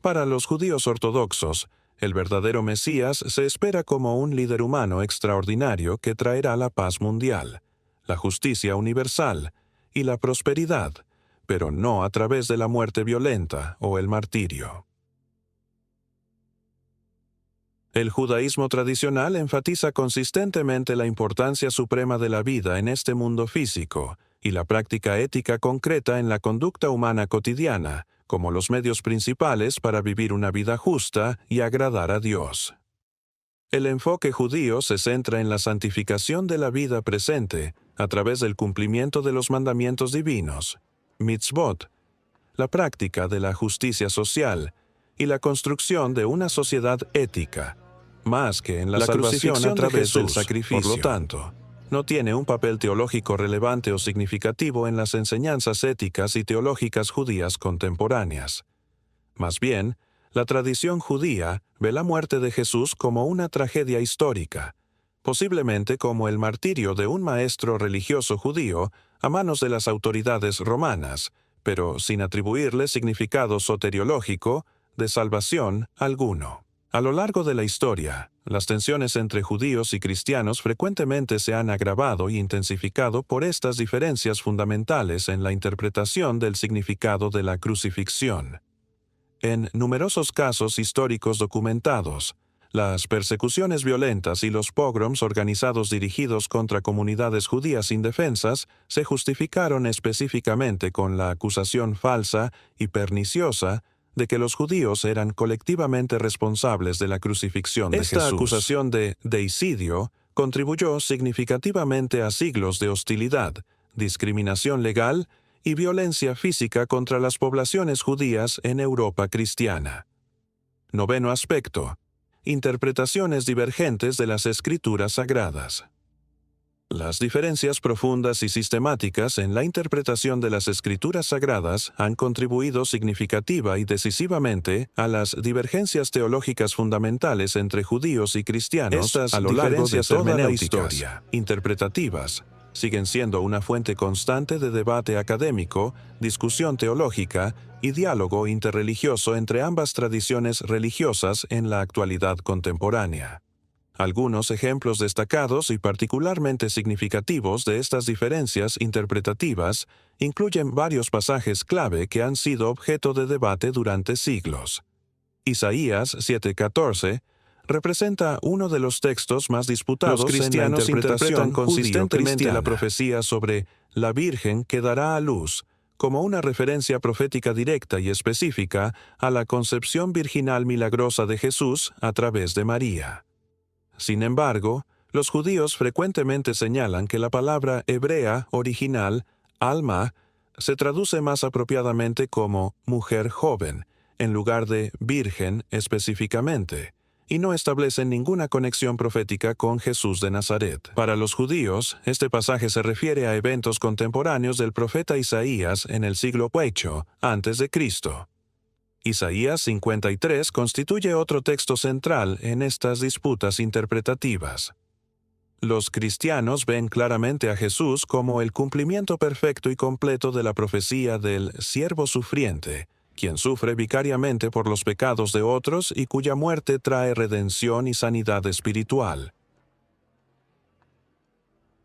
A: Para los judíos ortodoxos, el verdadero Mesías se espera como un líder humano extraordinario que traerá la paz mundial, la justicia universal y la prosperidad, pero no a través de la muerte violenta o el martirio. El judaísmo tradicional enfatiza consistentemente la importancia suprema de la vida en este mundo físico y la práctica ética concreta en la conducta humana cotidiana, como los medios principales para vivir una vida justa y agradar a Dios. El enfoque judío se centra en la santificación de la vida presente a través del cumplimiento de los mandamientos divinos, mitzvot, la práctica de la justicia social y la construcción de una sociedad ética, más que en la salvación a través del sacrificio. Por lo tanto, no tiene un papel teológico relevante o significativo en las enseñanzas éticas y teológicas judías contemporáneas. Más bien, la tradición judía ve la muerte de Jesús como una tragedia histórica, posiblemente como el martirio de un maestro religioso judío a manos de las autoridades romanas, pero sin atribuirle significado soteriológico de salvación alguno. A lo largo de la historia, las tensiones entre judíos y cristianos frecuentemente se han agravado y intensificado por estas diferencias fundamentales en la interpretación del significado de la crucifixión. En numerosos casos históricos documentados, las persecuciones violentas y los pogroms organizados dirigidos contra comunidades judías indefensas se justificaron específicamente con la acusación falsa y perniciosa de que los judíos eran colectivamente responsables de la crucifixión de Jesús. Esta acusación de deicidio contribuyó significativamente a siglos de hostilidad, discriminación legal y violencia física contra las poblaciones judías en Europa cristiana. Noveno aspecto: interpretaciones divergentes de las Escrituras sagradas. Las diferencias profundas y sistemáticas en la interpretación de las Escrituras sagradas han contribuido significativa y decisivamente a las divergencias teológicas fundamentales entre judíos y cristianos a lo largo de toda la historia. Interpretativas siguen siendo una fuente constante de debate académico, discusión teológica y diálogo interreligioso entre ambas tradiciones religiosas en la actualidad contemporánea. Algunos ejemplos destacados y particularmente significativos de estas diferencias interpretativas incluyen varios pasajes clave que han sido objeto de debate durante siglos. Isaías 7:14 representa uno de los textos más disputados. Los cristianos interpretan consistentemente la profecía sobre la Virgen que dará a luz como una referencia profética directa y específica a la concepción virginal milagrosa de Jesús a través de María. Sin embargo, los judíos frecuentemente señalan que la palabra hebrea original, alma, se traduce más apropiadamente como mujer joven, en lugar de virgen específicamente, y no establecen ninguna conexión profética con Jesús de Nazaret. Para los judíos, este pasaje se refiere a eventos contemporáneos del profeta Isaías en el siglo VIII antes de Cristo. Isaías 53 constituye otro texto central en estas disputas interpretativas. Los cristianos ven claramente a Jesús como el cumplimiento perfecto y completo de la profecía del siervo sufriente, quien sufre vicariamente por los pecados de otros y cuya muerte trae redención y sanidad espiritual.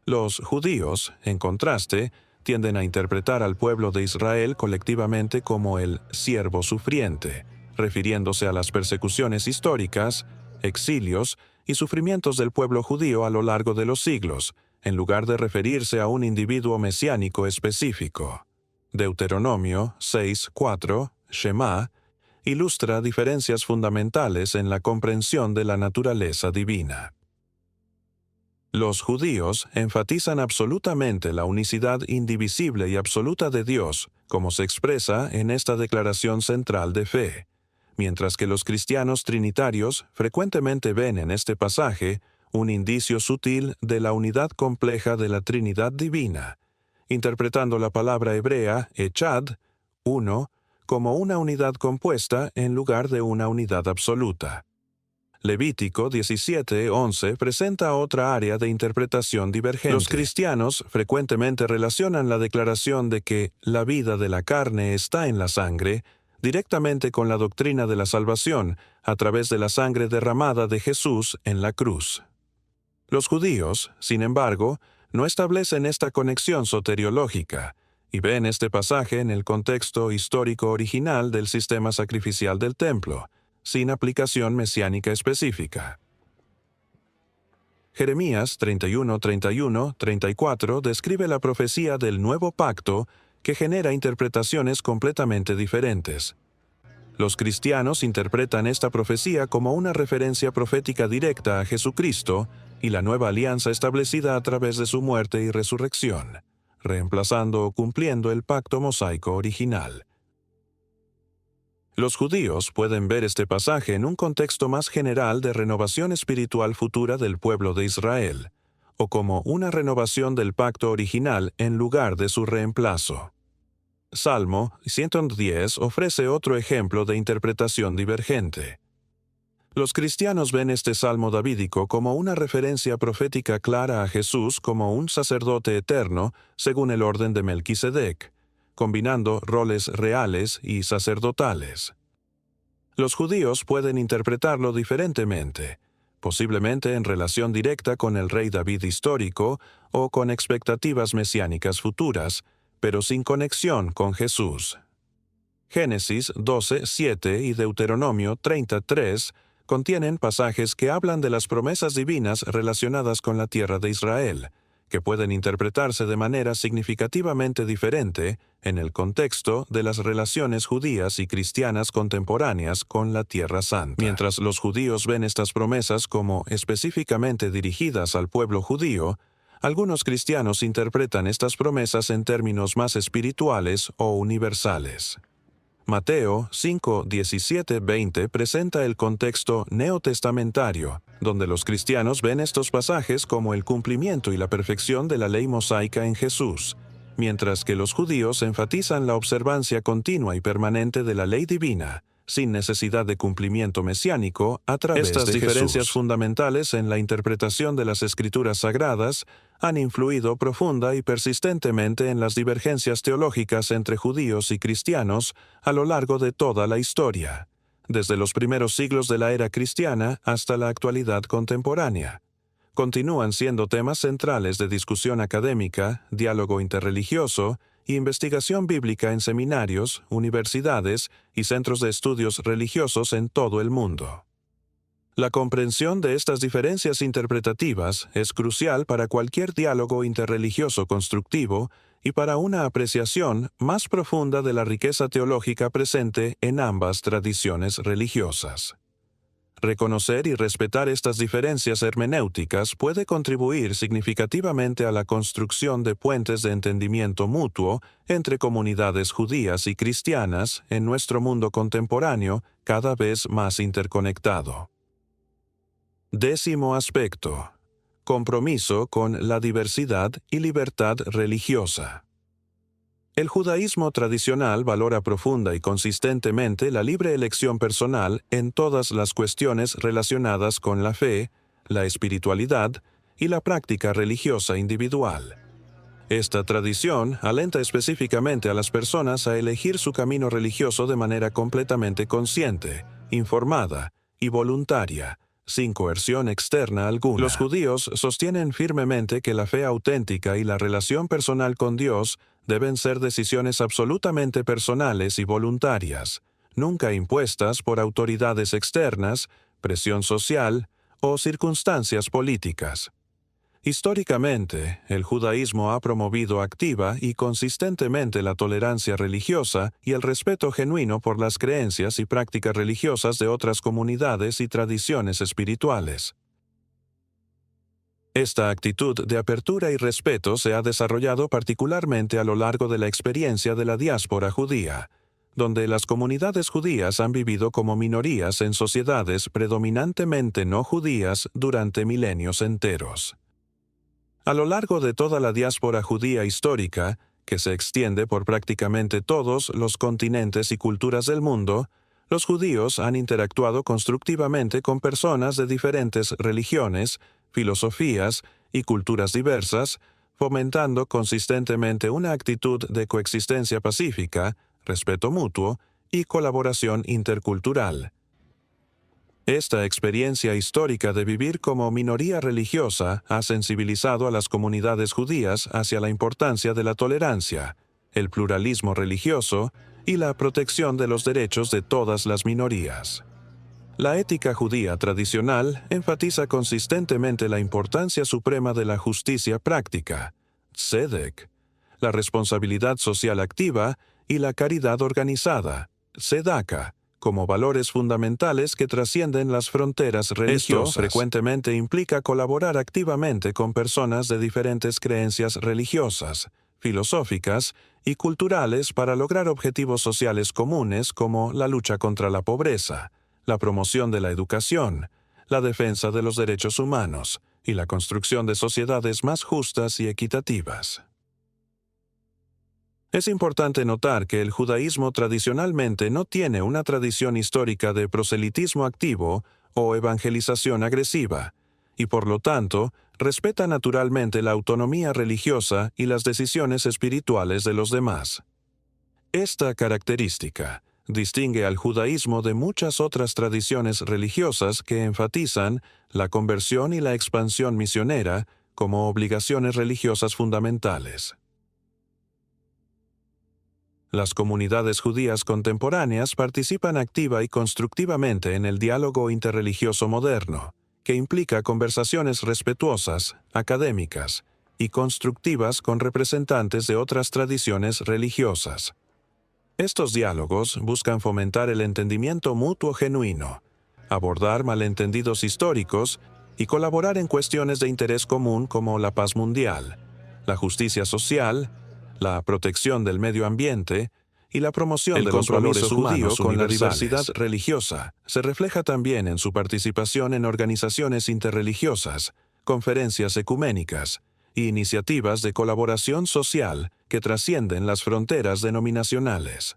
A: Los judíos, en contraste, tienden a interpretar al pueblo de Israel colectivamente como el siervo sufriente, refiriéndose a las persecuciones históricas, exilios y sufrimientos del pueblo judío a lo largo de los siglos, en lugar de referirse a un individuo mesiánico específico. Deuteronomio 6:4, Shema, ilustra diferencias fundamentales en la comprensión de la naturaleza divina. Los judíos enfatizan absolutamente la unicidad indivisible y absoluta de Dios, como se expresa en esta declaración central de fe, mientras que los cristianos trinitarios frecuentemente ven en este pasaje un indicio sutil de la unidad compleja de la Trinidad divina, interpretando la palabra hebrea echad, uno, como una unidad compuesta en lugar de una unidad absoluta. Levítico 17:11 presenta otra área de interpretación divergente. Los cristianos frecuentemente relacionan la declaración de que la vida de la carne está en la sangre directamente con la doctrina de la salvación a través de la sangre derramada de Jesús en la cruz. Los judíos, sin embargo, no establecen esta conexión soteriológica y ven este pasaje en el contexto histórico original del sistema sacrificial del templo, sin aplicación mesiánica específica. Jeremías 31:34 describe la profecía del nuevo pacto que genera interpretaciones completamente diferentes. Los cristianos interpretan esta profecía como una referencia profética directa a Jesucristo y la nueva alianza establecida a través de su muerte y resurrección, reemplazando o cumpliendo el pacto mosaico original. Los judíos pueden ver este pasaje en un contexto más general de renovación espiritual futura del pueblo de Israel, o como una renovación del pacto original en lugar de su reemplazo. Salmo 110 ofrece otro ejemplo de interpretación divergente. Los cristianos ven este salmo davídico como una referencia profética clara a Jesús como un sacerdote eterno según el orden de Melquisedec, combinando roles reales y sacerdotales. Los judíos pueden interpretarlo diferentemente, posiblemente en relación directa con el rey David histórico o con expectativas mesiánicas futuras, pero sin conexión con Jesús. Génesis 12:7 y Deuteronomio 33 contienen pasajes que hablan de las promesas divinas relacionadas con la tierra de Israel, que pueden interpretarse de manera significativamente diferente en el contexto de las relaciones judías y cristianas contemporáneas con la Tierra Santa. Mientras los judíos ven estas promesas como específicamente dirigidas al pueblo judío, algunos cristianos interpretan estas promesas en términos más espirituales o universales. Mateo 5:17-20 presenta el contexto neotestamentario, donde los cristianos ven estos pasajes como el cumplimiento y la perfección de la ley mosaica en Jesús, mientras que los judíos enfatizan la observancia continua y permanente de la ley divina, sin necesidad de cumplimiento mesiánico a través de Jesús. Estas diferencias fundamentales en la interpretación de las Escrituras Sagradas han influido profunda y persistentemente en las divergencias teológicas entre judíos y cristianos a lo largo de toda la historia, desde los primeros siglos de la era cristiana hasta la actualidad contemporánea. Continúan siendo temas centrales de discusión académica, diálogo interreligioso y investigación bíblica en seminarios, universidades y centros de estudios religiosos en todo el mundo. La comprensión de estas diferencias interpretativas es crucial para cualquier diálogo interreligioso constructivo y para una apreciación más profunda de la riqueza teológica presente en ambas tradiciones religiosas. Reconocer y respetar estas diferencias hermenéuticas puede contribuir significativamente a la construcción de puentes de entendimiento mutuo entre comunidades judías y cristianas en nuestro mundo contemporáneo cada vez más interconectado. Décimo aspecto. Compromiso con la diversidad y libertad religiosa. El judaísmo tradicional valora profunda y consistentemente la libre elección personal en todas las cuestiones relacionadas con la fe, la espiritualidad y la práctica religiosa individual. Esta tradición alenta específicamente a las personas a elegir su camino religioso de manera completamente consciente, informada y voluntaria, sin coerción externa alguna. Los judíos sostienen firmemente que la fe auténtica y la relación personal con Dios deben ser decisiones absolutamente personales y voluntarias, nunca impuestas por autoridades externas, presión social o circunstancias políticas. Históricamente, el judaísmo ha promovido activa y consistentemente la tolerancia religiosa y el respeto genuino por las creencias y prácticas religiosas de otras comunidades y tradiciones espirituales. Esta actitud de apertura y respeto se ha desarrollado particularmente a lo largo de la experiencia de la diáspora judía, donde las comunidades judías han vivido como minorías en sociedades predominantemente no judías durante milenios enteros. A lo largo de toda la diáspora judía histórica, que se extiende por prácticamente todos los continentes y culturas del mundo, los judíos han interactuado constructivamente con personas de diferentes religiones, filosofías y culturas diversas, fomentando consistentemente una actitud de coexistencia pacífica, respeto mutuo y colaboración intercultural. Esta experiencia histórica de vivir como minoría religiosa ha sensibilizado a las comunidades judías hacia la importancia de la tolerancia, el pluralismo religioso y la protección de los derechos de todas las minorías. La ética judía tradicional enfatiza consistentemente la importancia suprema de la justicia práctica, tzedek, la responsabilidad social activa y la caridad organizada, tzedaka, como valores fundamentales que trascienden las fronteras religiosas. Esto frecuentemente implica colaborar activamente con personas de diferentes creencias religiosas, filosóficas y culturales para lograr objetivos sociales comunes como la lucha contra la pobreza, la promoción de la educación, la defensa de los derechos humanos y la construcción de sociedades más justas y equitativas. Es importante notar que el judaísmo tradicionalmente no tiene una tradición histórica de proselitismo activo o evangelización agresiva, y por lo tanto, respeta naturalmente la autonomía religiosa y las decisiones espirituales de los demás. Esta característica distingue al judaísmo de muchas otras tradiciones religiosas que enfatizan la conversión y la expansión misionera como obligaciones religiosas fundamentales. Las comunidades judías contemporáneas participan activa y constructivamente en el diálogo interreligioso moderno, que implica conversaciones respetuosas, académicas y constructivas con representantes de otras tradiciones religiosas. Estos diálogos buscan fomentar el entendimiento mutuo genuino, abordar malentendidos históricos y colaborar en cuestiones de interés común como la paz mundial, la justicia social, la protección del medio ambiente y la promoción de los valores humanos con la diversidad religiosa. Se refleja también en su participación en organizaciones interreligiosas, conferencias ecuménicas y iniciativas de colaboración social que trascienden las fronteras denominacionales.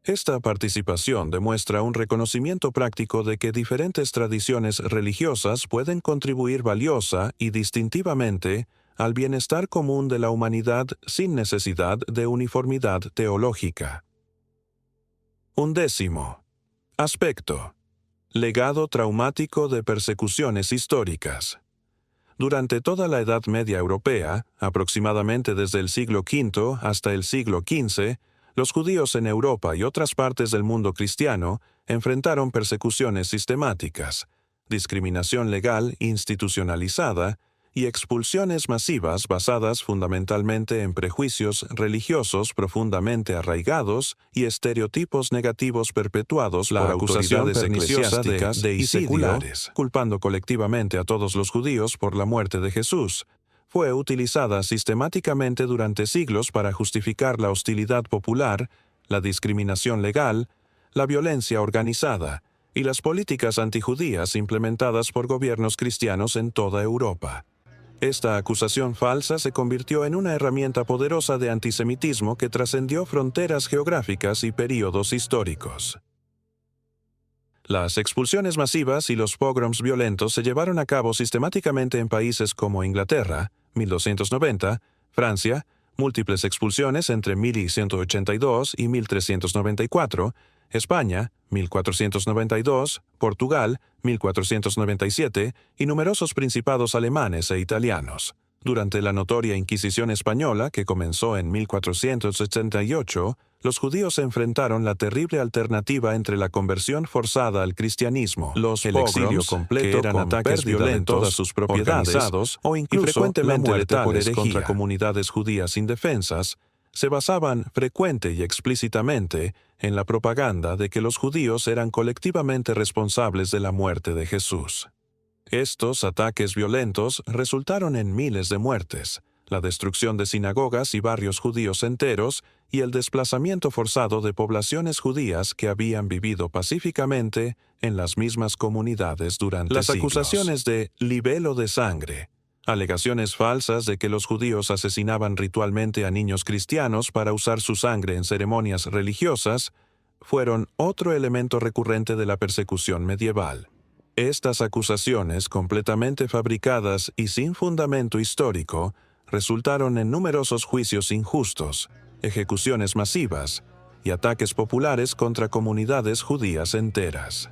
A: Esta participación demuestra un reconocimiento práctico de que diferentes tradiciones religiosas pueden contribuir valiosa y distintivamente al bienestar común de la humanidad sin necesidad de uniformidad teológica. 11. Aspecto. Legado traumático de persecuciones históricas. Durante toda la Edad Media europea, aproximadamente desde el siglo V hasta el siglo XV, los judíos en Europa y otras partes del mundo cristiano enfrentaron persecuciones sistemáticas, discriminación legal institucionalizada y expulsiones masivas basadas fundamentalmente en prejuicios religiosos profundamente arraigados y estereotipos negativos perpetuados por autoridades eclesiásticas y seculares, culpando colectivamente a todos los judíos por la muerte de Jesús. Fue utilizada sistemáticamente durante siglos para justificar la hostilidad popular, la discriminación legal, la violencia organizada y las políticas antijudías implementadas por gobiernos cristianos en toda Europa. Esta acusación falsa se convirtió en una herramienta poderosa de antisemitismo que trascendió fronteras geográficas y períodos históricos. Las expulsiones masivas y los pogroms violentos se llevaron a cabo sistemáticamente en países como Inglaterra, 1290, Francia, múltiples expulsiones entre 1182 y 1394, España, 1492, Portugal, 1497 y numerosos principados alemanes e italianos. Durante la notoria Inquisición española, que comenzó en 1488, los judíos se enfrentaron la terrible alternativa entre la conversión forzada al cristianismo, el exilio completo, que eran ataques violentos de todas sus propiedades, o incluso y frecuentemente letales contra comunidades judías indefensas, se basaban frecuente y explícitamente en la propaganda de que los judíos eran colectivamente responsables de la muerte de Jesús. Estos ataques violentos resultaron en miles de muertes, la destrucción de sinagogas y barrios judíos enteros y el desplazamiento forzado de poblaciones judías que habían vivido pacíficamente en las mismas comunidades durante siglos. Las acusaciones de libelo de sangre, alegaciones falsas de que los judíos asesinaban ritualmente a niños cristianos para usar su sangre en ceremonias religiosas, fueron otro elemento recurrente de la persecución medieval. Estas acusaciones, completamente fabricadas y sin fundamento histórico, resultaron en numerosos juicios injustos, ejecuciones masivas y ataques populares contra comunidades judías enteras.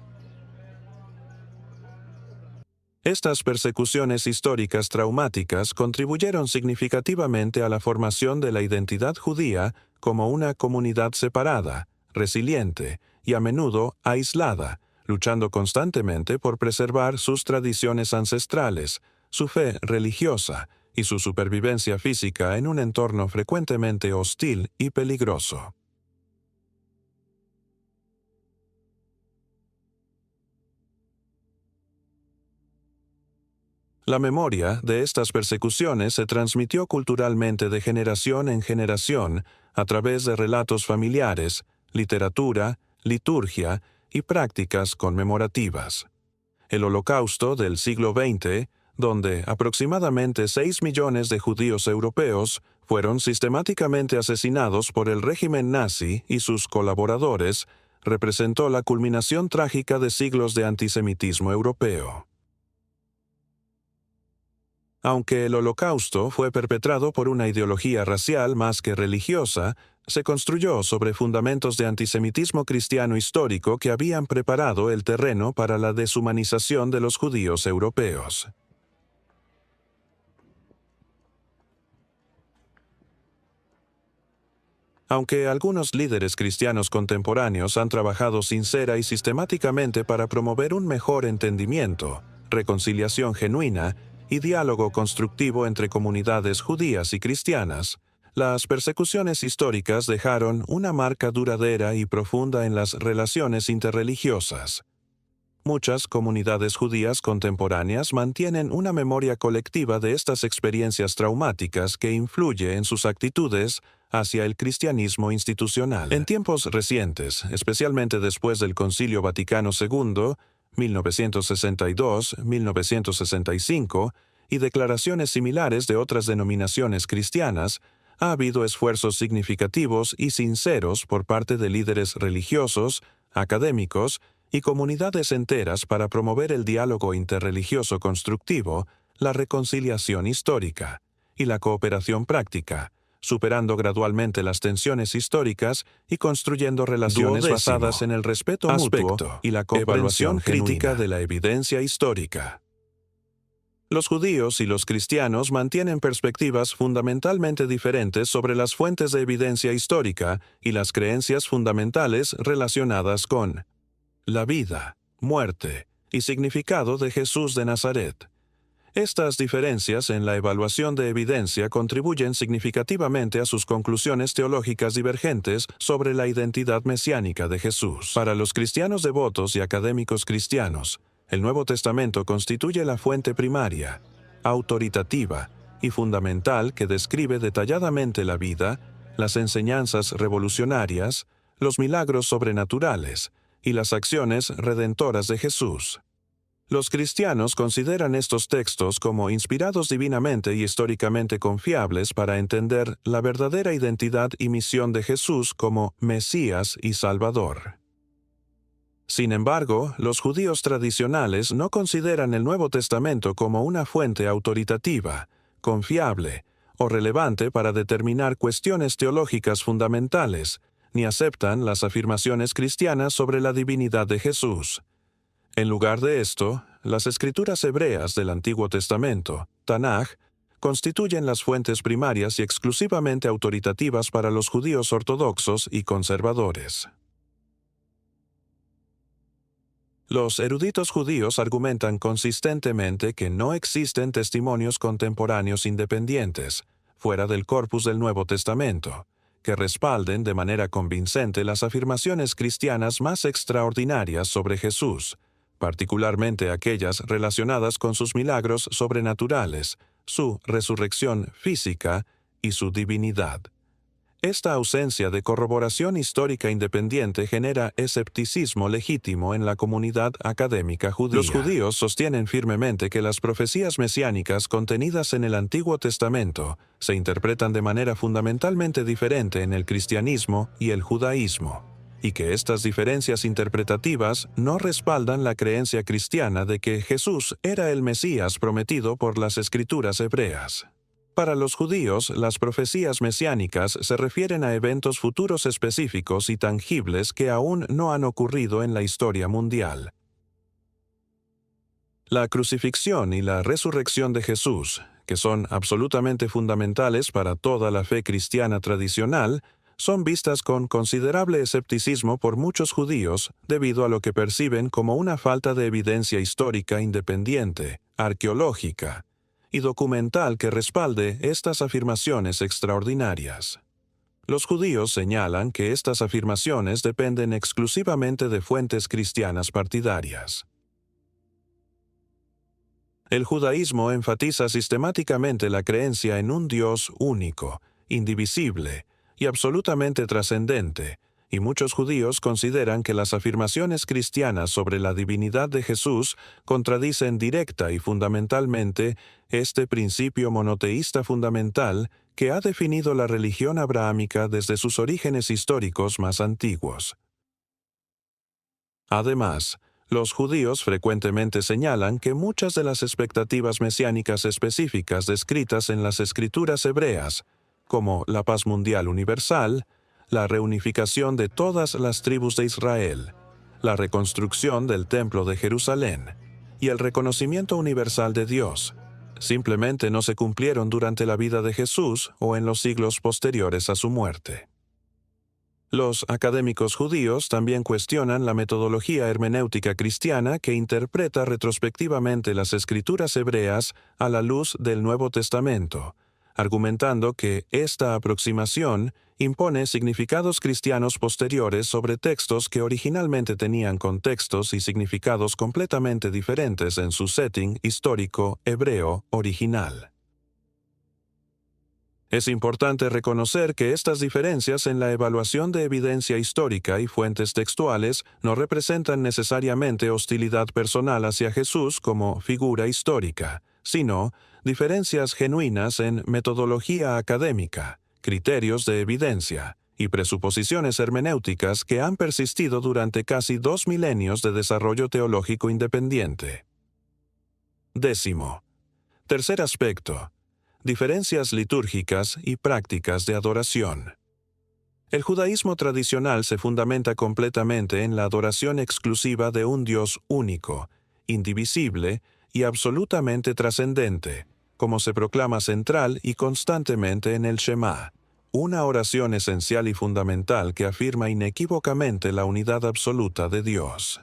A: Estas persecuciones históricas traumáticas contribuyeron significativamente a la formación de la identidad judía como una comunidad separada, resiliente y a menudo aislada, luchando constantemente por preservar sus tradiciones ancestrales, su fe religiosa y su supervivencia física en un entorno frecuentemente hostil y peligroso. La memoria de estas persecuciones se transmitió culturalmente de generación en generación a través de relatos familiares, literatura, liturgia y prácticas conmemorativas. El Holocausto del siglo XX, donde aproximadamente 6 millones de judíos europeos fueron sistemáticamente asesinados por el régimen nazi y sus colaboradores, representó la culminación trágica de siglos de antisemitismo europeo. Aunque el Holocausto fue perpetrado por una ideología racial más que religiosa, se construyó sobre fundamentos de antisemitismo cristiano histórico que habían preparado el terreno para la deshumanización de los judíos europeos. Aunque algunos líderes cristianos contemporáneos han trabajado sincera y sistemáticamente para promover un mejor entendimiento, reconciliación genuina y diálogo constructivo entre comunidades judías y cristianas, las persecuciones históricas dejaron una marca duradera y profunda en las relaciones interreligiosas. Muchas comunidades judías contemporáneas mantienen una memoria colectiva de estas experiencias traumáticas que influye en sus actitudes hacia el cristianismo institucional. En tiempos recientes, especialmente después del Concilio Vaticano II, 1962-1965, y declaraciones similares de otras denominaciones cristianas, ha habido esfuerzos significativos y sinceros por parte de líderes religiosos, académicos y comunidades enteras para promover el diálogo interreligioso constructivo, la reconciliación histórica y la cooperación práctica, superando gradualmente las tensiones históricas y construyendo relaciones basadas en el respeto mutuo y la comprensión crítica de la evidencia histórica. Los judíos y los cristianos mantienen perspectivas fundamentalmente diferentes sobre las fuentes de evidencia histórica y las creencias fundamentales relacionadas con la vida, muerte y significado de Jesús de Nazaret. Estas diferencias en la evaluación de evidencia contribuyen significativamente a sus conclusiones teológicas divergentes sobre la identidad mesiánica de Jesús. Para los cristianos devotos y académicos cristianos, el Nuevo Testamento constituye la fuente primaria, autoritativa y fundamental que describe detalladamente la vida, las enseñanzas revolucionarias, los milagros sobrenaturales y las acciones redentoras de Jesús. Los cristianos consideran estos textos como inspirados divinamente y históricamente confiables para entender la verdadera identidad y misión de Jesús como Mesías y Salvador. Sin embargo, los judíos tradicionales no consideran el Nuevo Testamento como una fuente autoritativa, confiable o relevante para determinar cuestiones teológicas fundamentales, ni aceptan las afirmaciones cristianas sobre la divinidad de Jesús. En lugar de esto, las escrituras hebreas del Antiguo Testamento, Tanaj, constituyen las fuentes primarias y exclusivamente autoritativas para los judíos ortodoxos y conservadores. Los eruditos judíos argumentan consistentemente que no existen testimonios contemporáneos independientes, fuera del corpus del Nuevo Testamento, que respalden de manera convincente las afirmaciones cristianas más extraordinarias sobre Jesús, particularmente aquellas relacionadas con sus milagros sobrenaturales, su resurrección física y su divinidad. Esta ausencia de corroboración histórica independiente genera escepticismo legítimo en la comunidad académica judía. Los judíos sostienen firmemente que las profecías mesiánicas contenidas en el Antiguo Testamento se interpretan de manera fundamentalmente diferente en el cristianismo y el judaísmo, y que estas diferencias interpretativas no respaldan la creencia cristiana de que Jesús era el Mesías prometido por las Escrituras hebreas. Para los judíos, las profecías mesiánicas se refieren a eventos futuros específicos y tangibles que aún no han ocurrido en la historia mundial. La crucifixión y la resurrección de Jesús, que son absolutamente fundamentales para toda la fe cristiana tradicional, son vistas con considerable escepticismo por muchos judíos debido a lo que perciben como una falta de evidencia histórica independiente, arqueológica y documental que respalde estas afirmaciones extraordinarias. Los judíos señalan que estas afirmaciones dependen exclusivamente de fuentes cristianas partidarias. El judaísmo enfatiza sistemáticamente la creencia en un Dios único, indivisible y absolutamente trascendente, y muchos judíos consideran que las afirmaciones cristianas sobre la divinidad de Jesús contradicen directa y fundamentalmente este principio monoteísta fundamental que ha definido la religión abrahámica desde sus orígenes históricos más antiguos. Además, los judíos frecuentemente señalan que muchas de las expectativas mesiánicas específicas descritas en las escrituras hebreas, como la paz mundial universal, la reunificación de todas las tribus de Israel, la reconstrucción del Templo de Jerusalén y el reconocimiento universal de Dios, simplemente no se cumplieron durante la vida de Jesús o en los siglos posteriores a su muerte. Los académicos judíos también cuestionan la metodología hermenéutica cristiana que interpreta retrospectivamente las escrituras hebreas a la luz del Nuevo Testamento, argumentando que esta aproximación impone significados cristianos posteriores sobre textos que originalmente tenían contextos y significados completamente diferentes en su setting histórico hebreo original. Es importante reconocer que estas diferencias en la evaluación de evidencia histórica y fuentes textuales no representan necesariamente hostilidad personal hacia Jesús como figura histórica, sino diferencias genuinas en metodología académica, criterios de evidencia y presuposiciones hermenéuticas que han persistido durante casi 2 milenios de desarrollo teológico independiente. 10. Tercer aspecto: diferencias litúrgicas y prácticas de adoración. El judaísmo tradicional se fundamenta completamente en la adoración exclusiva de un Dios único, indivisible y absolutamente trascendente, como se proclama central y constantemente en el Shema, una oración esencial y fundamental que afirma inequívocamente la unidad absoluta de Dios.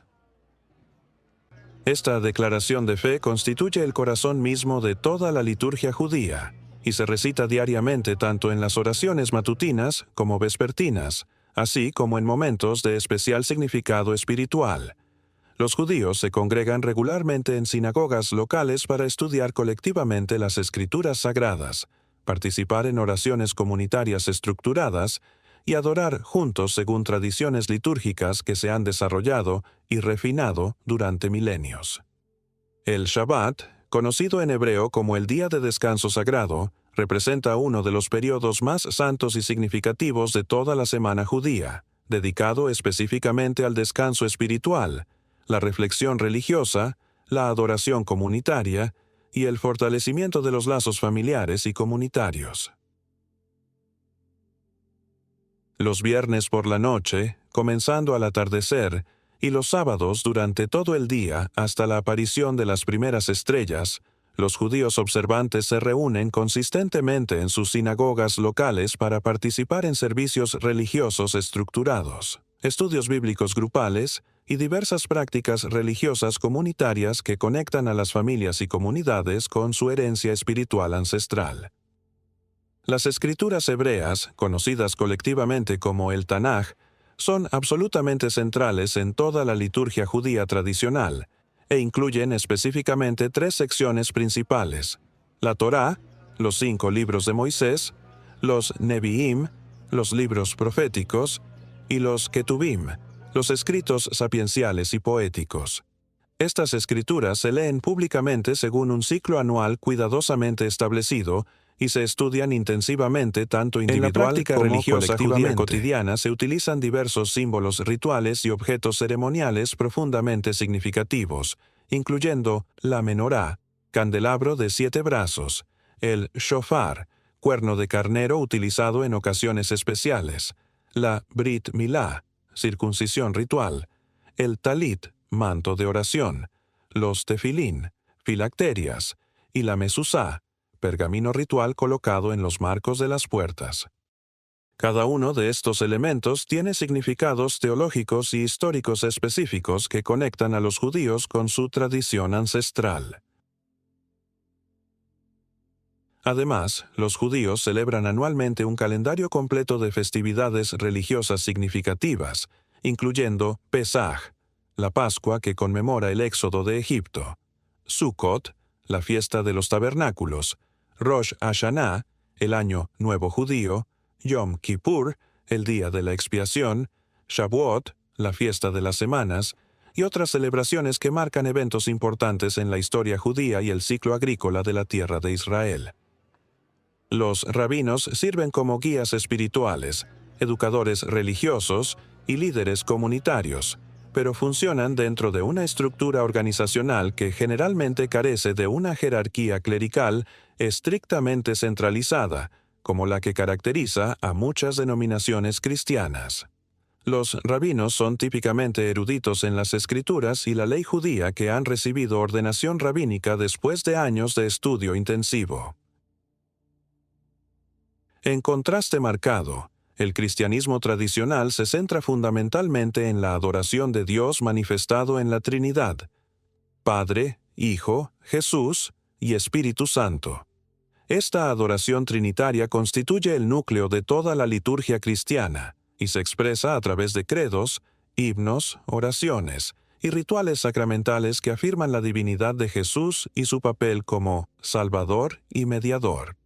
A: Esta declaración de fe constituye el corazón mismo de toda la liturgia judía y se recita diariamente tanto en las oraciones matutinas como vespertinas, así como en momentos de especial significado espiritual. Los judíos se congregan regularmente en sinagogas locales para estudiar colectivamente las escrituras sagradas, participar en oraciones comunitarias estructuradas y adorar juntos según tradiciones litúrgicas que se han desarrollado y refinado durante milenios. El Shabbat, conocido en hebreo como el día de descanso sagrado, representa uno de los periodos más santos y significativos de toda la semana judía, dedicado específicamente al descanso espiritual, la reflexión religiosa, la adoración comunitaria y el fortalecimiento de los lazos familiares y comunitarios. Los viernes por la noche, comenzando al atardecer, y los sábados durante todo el día hasta la aparición de las primeras estrellas, los judíos observantes se reúnen consistentemente en sus sinagogas locales para participar en servicios religiosos estructurados, estudios bíblicos grupales y diversas prácticas religiosas comunitarias que conectan a las familias y comunidades con su herencia espiritual ancestral. Las escrituras hebreas, conocidas colectivamente como el Tanaj, son absolutamente centrales en toda la liturgia judía tradicional e incluyen específicamente 3 secciones principales: la Torá, los 5 libros de Moisés, los Neviim, los libros proféticos, y los Ketubim, los escritos sapienciales y poéticos. Estas escrituras se leen públicamente según un ciclo anual cuidadosamente establecido y se estudian intensivamente tanto individual
B: En la práctica
A: como
B: religiosa
A: judía
B: colectivamente.
A: cotidiana. Se utilizan diversos símbolos rituales y objetos ceremoniales profundamente significativos, incluyendo la menorá, candelabro de 7 brazos, el shofar, cuerno de carnero utilizado en ocasiones especiales, la Brit Milá, circuncisión ritual, el talit, manto de oración, los tefilín, filacterias, y la mesuzá, pergamino ritual colocado en los marcos de las puertas. Cada uno de estos elementos tiene significados teológicos y históricos específicos que conectan a los judíos con su tradición ancestral. Además, los judíos celebran anualmente un calendario completo de festividades religiosas significativas, incluyendo Pesaj, la Pascua que conmemora el éxodo de Egipto, Sukkot, la fiesta de los tabernáculos, Rosh Hashanah, el año nuevo judío, Yom Kippur, el día de la expiación, Shavuot, la fiesta de las semanas, y otras celebraciones que marcan eventos importantes en la historia judía y el ciclo agrícola de la tierra de Israel. Los rabinos sirven como guías espirituales, educadores religiosos y líderes comunitarios, pero funcionan dentro de una estructura organizacional que generalmente carece de una jerarquía clerical estrictamente centralizada, como la que caracteriza a muchas denominaciones cristianas. Los rabinos son típicamente eruditos en las escrituras y la ley judía que han recibido ordenación rabínica después de años de estudio intensivo. En contraste marcado, el cristianismo tradicional se centra fundamentalmente en la adoración de Dios manifestado en la Trinidad: Padre, Hijo, Jesús y Espíritu Santo. Esta adoración trinitaria constituye el núcleo de toda la liturgia cristiana y se expresa a través de credos, himnos, oraciones y rituales sacramentales que afirman la divinidad de Jesús y su papel como Salvador y Mediador.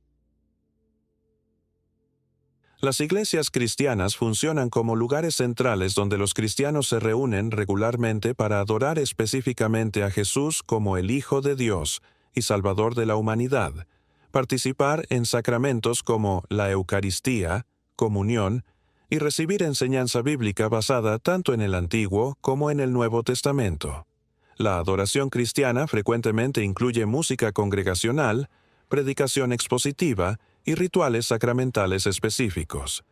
A: Las iglesias cristianas funcionan como lugares centrales donde los cristianos se reúnen regularmente para adorar específicamente a Jesús como el Hijo de Dios y Salvador de la humanidad, participar en sacramentos como la Eucaristía, comunión, y recibir enseñanza bíblica basada tanto en el Antiguo como en el Nuevo Testamento. La adoración cristiana frecuentemente incluye música congregacional, predicación expositiva y rituales sacramentales específicos.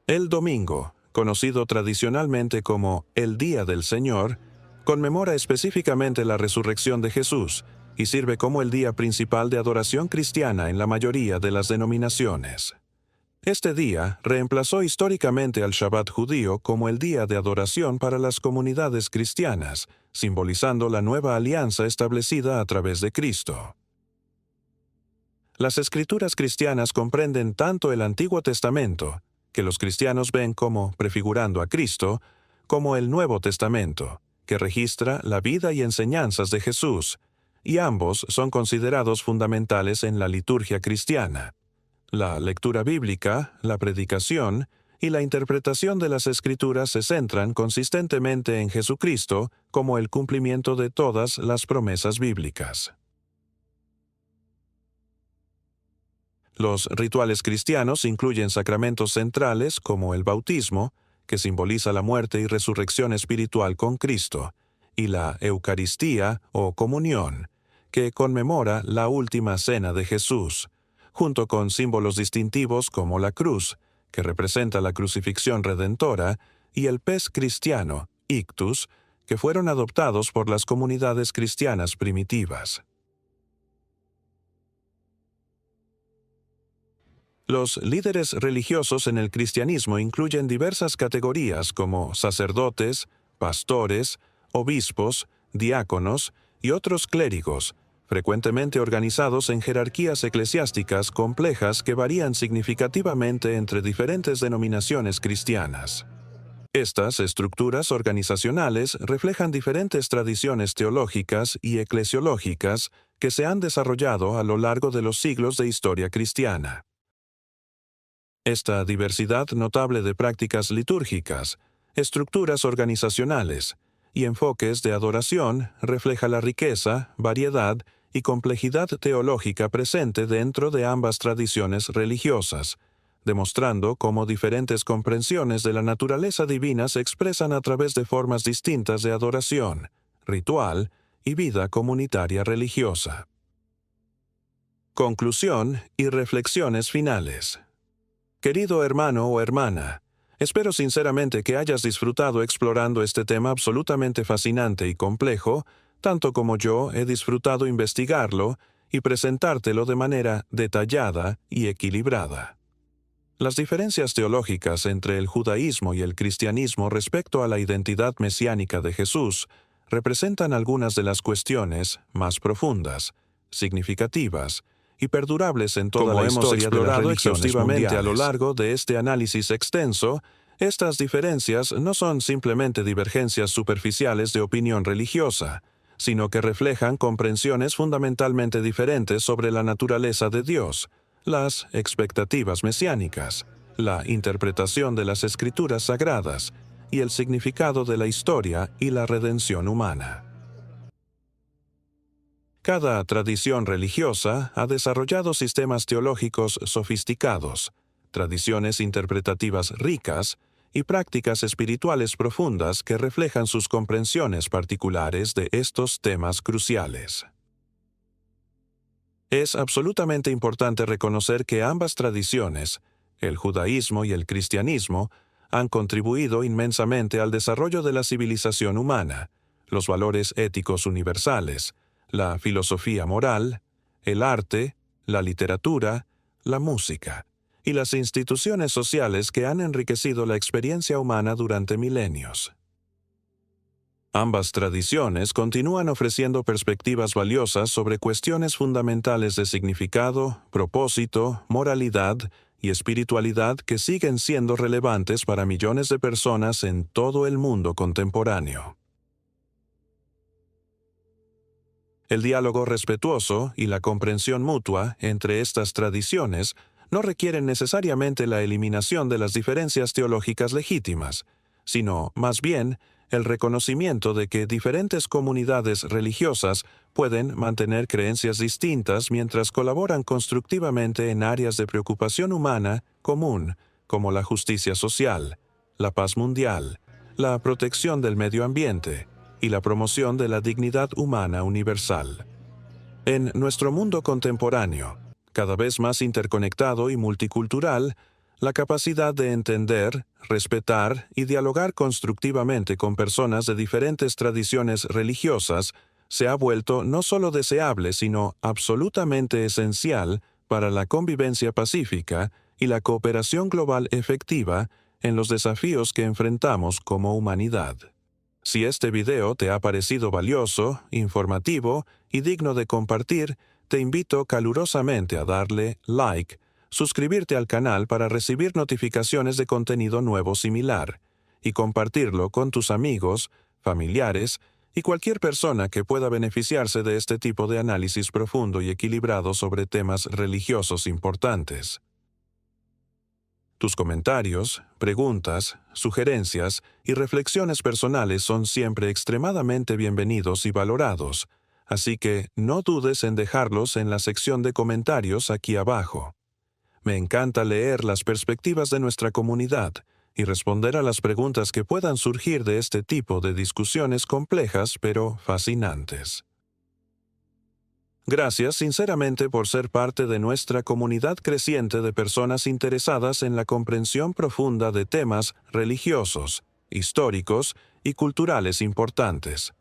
A: El domingo, conocido tradicionalmente como el Día del Señor, conmemora específicamente la resurrección de Jesús y sirve como el día principal de adoración cristiana en la mayoría de las denominaciones. Este día reemplazó históricamente al Shabbat judío como el día de adoración para las comunidades cristianas, simbolizando la nueva alianza establecida a través de Cristo. Las escrituras cristianas comprenden tanto el Antiguo Testamento, que los cristianos ven como prefigurando a Cristo, como el Nuevo Testamento, que registra la vida y enseñanzas de Jesús, y ambos son considerados fundamentales en la liturgia cristiana. La lectura bíblica, la predicación y la interpretación de las Escrituras se centran consistentemente en Jesucristo como el cumplimiento de todas las promesas bíblicas. Los rituales cristianos incluyen sacramentos centrales como el bautismo, que simboliza la muerte y resurrección espiritual con Cristo, y la Eucaristía o comunión, que conmemora la última cena de Jesús, junto con símbolos distintivos como la cruz, que representa la crucifixión redentora, y el pez cristiano, ictus, que fueron adoptados por las comunidades cristianas primitivas. Los líderes religiosos en el cristianismo incluyen diversas categorías como sacerdotes, pastores, obispos, diáconos y otros clérigos, frecuentemente organizados en jerarquías eclesiásticas complejas que varían significativamente entre diferentes denominaciones cristianas. Estas estructuras organizacionales reflejan diferentes tradiciones teológicas y eclesiológicas que se han desarrollado a lo largo de los siglos de historia cristiana. Esta diversidad notable de prácticas litúrgicas, estructuras organizacionales y enfoques de adoración refleja la riqueza, variedad y complejidad teológica presente dentro de ambas tradiciones religiosas, demostrando cómo diferentes comprensiones de la naturaleza divina se expresan a través de formas distintas de adoración, ritual y vida comunitaria religiosa. Conclusión y reflexiones finales. Querido hermano o hermana, espero sinceramente que hayas disfrutado explorando este tema absolutamente fascinante y complejo, tanto como yo he disfrutado investigarlo y presentártelo de manera detallada y equilibrada. Las diferencias teológicas entre el judaísmo y el cristianismo respecto a la identidad mesiánica de Jesús representan algunas de las cuestiones más profundas, significativas y perdurables en toda la historia de las religiones mundiales. A lo largo de este análisis extenso, estas diferencias no son simplemente divergencias superficiales de opinión religiosa, sino que reflejan comprensiones fundamentalmente diferentes sobre la naturaleza de Dios, las expectativas mesiánicas, la interpretación de las Escrituras sagradas y el significado de la historia y la redención humana. Cada tradición religiosa ha desarrollado sistemas teológicos sofisticados, tradiciones interpretativas ricas y prácticas espirituales profundas que reflejan sus comprensiones particulares de estos temas cruciales. Es absolutamente importante reconocer que ambas tradiciones, el judaísmo y el cristianismo, han contribuido inmensamente al desarrollo de la civilización humana, los valores éticos universales, la filosofía moral, el arte, la literatura, la música y las instituciones sociales que han enriquecido la experiencia humana durante milenios. Ambas tradiciones continúan ofreciendo perspectivas valiosas sobre cuestiones fundamentales de significado, propósito, moralidad y espiritualidad que siguen siendo relevantes para millones de personas en todo el mundo contemporáneo. El diálogo respetuoso y la comprensión mutua entre estas tradiciones no requieren necesariamente la eliminación de las diferencias teológicas legítimas, sino, más bien, el reconocimiento de que diferentes comunidades religiosas pueden mantener creencias distintas mientras colaboran constructivamente en áreas de preocupación humana común, como la justicia social, la paz mundial, la protección del medio ambiente y la promoción de la dignidad humana universal. En nuestro mundo contemporáneo, cada vez más interconectado y multicultural, la capacidad de entender, respetar y dialogar constructivamente con personas de diferentes tradiciones religiosas se ha vuelto no solo deseable, sino absolutamente esencial para la convivencia pacífica y la cooperación global efectiva en los desafíos que enfrentamos como humanidad. Si este video te ha parecido valioso, informativo y digno de compartir, te invito calurosamente a darle like, suscribirte al canal para recibir notificaciones de contenido nuevo similar, y compartirlo con tus amigos, familiares y cualquier persona que pueda beneficiarse de este tipo de análisis profundo y equilibrado sobre temas religiosos importantes. Tus comentarios, preguntas, sugerencias y reflexiones personales son siempre extremadamente bienvenidos y valorados, así que no dudes en dejarlos en la sección de comentarios aquí abajo. Me encanta leer las perspectivas de nuestra comunidad y responder a las preguntas que puedan surgir de este tipo de discusiones complejas pero fascinantes. Gracias sinceramente por ser parte de nuestra comunidad creciente de personas interesadas en la comprensión profunda de temas religiosos, históricos y culturales importantes.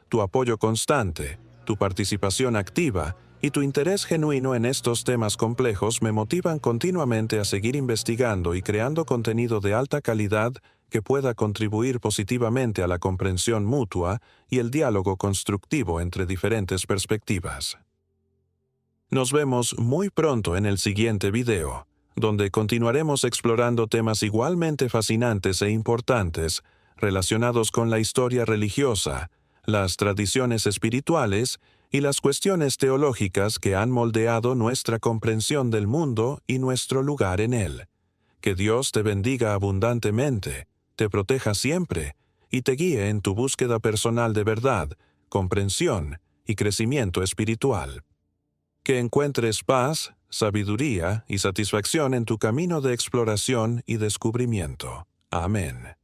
A: Tu apoyo constante, tu participación activa y tu interés genuino en estos temas complejos me motivan continuamente a seguir investigando y creando contenido de alta calidad que pueda contribuir positivamente a la comprensión mutua y el diálogo constructivo entre diferentes perspectivas. Nos vemos muy pronto en el siguiente video, donde continuaremos explorando temas igualmente fascinantes e importantes relacionados con la historia religiosa, las tradiciones espirituales y las cuestiones teológicas que han moldeado nuestra comprensión del mundo y nuestro lugar en él. Que Dios te bendiga abundantemente, te proteja siempre y te guíe en tu búsqueda personal de verdad, comprensión y crecimiento espiritual. Que encuentres paz, sabiduría y satisfacción en tu camino de exploración y descubrimiento. Amén.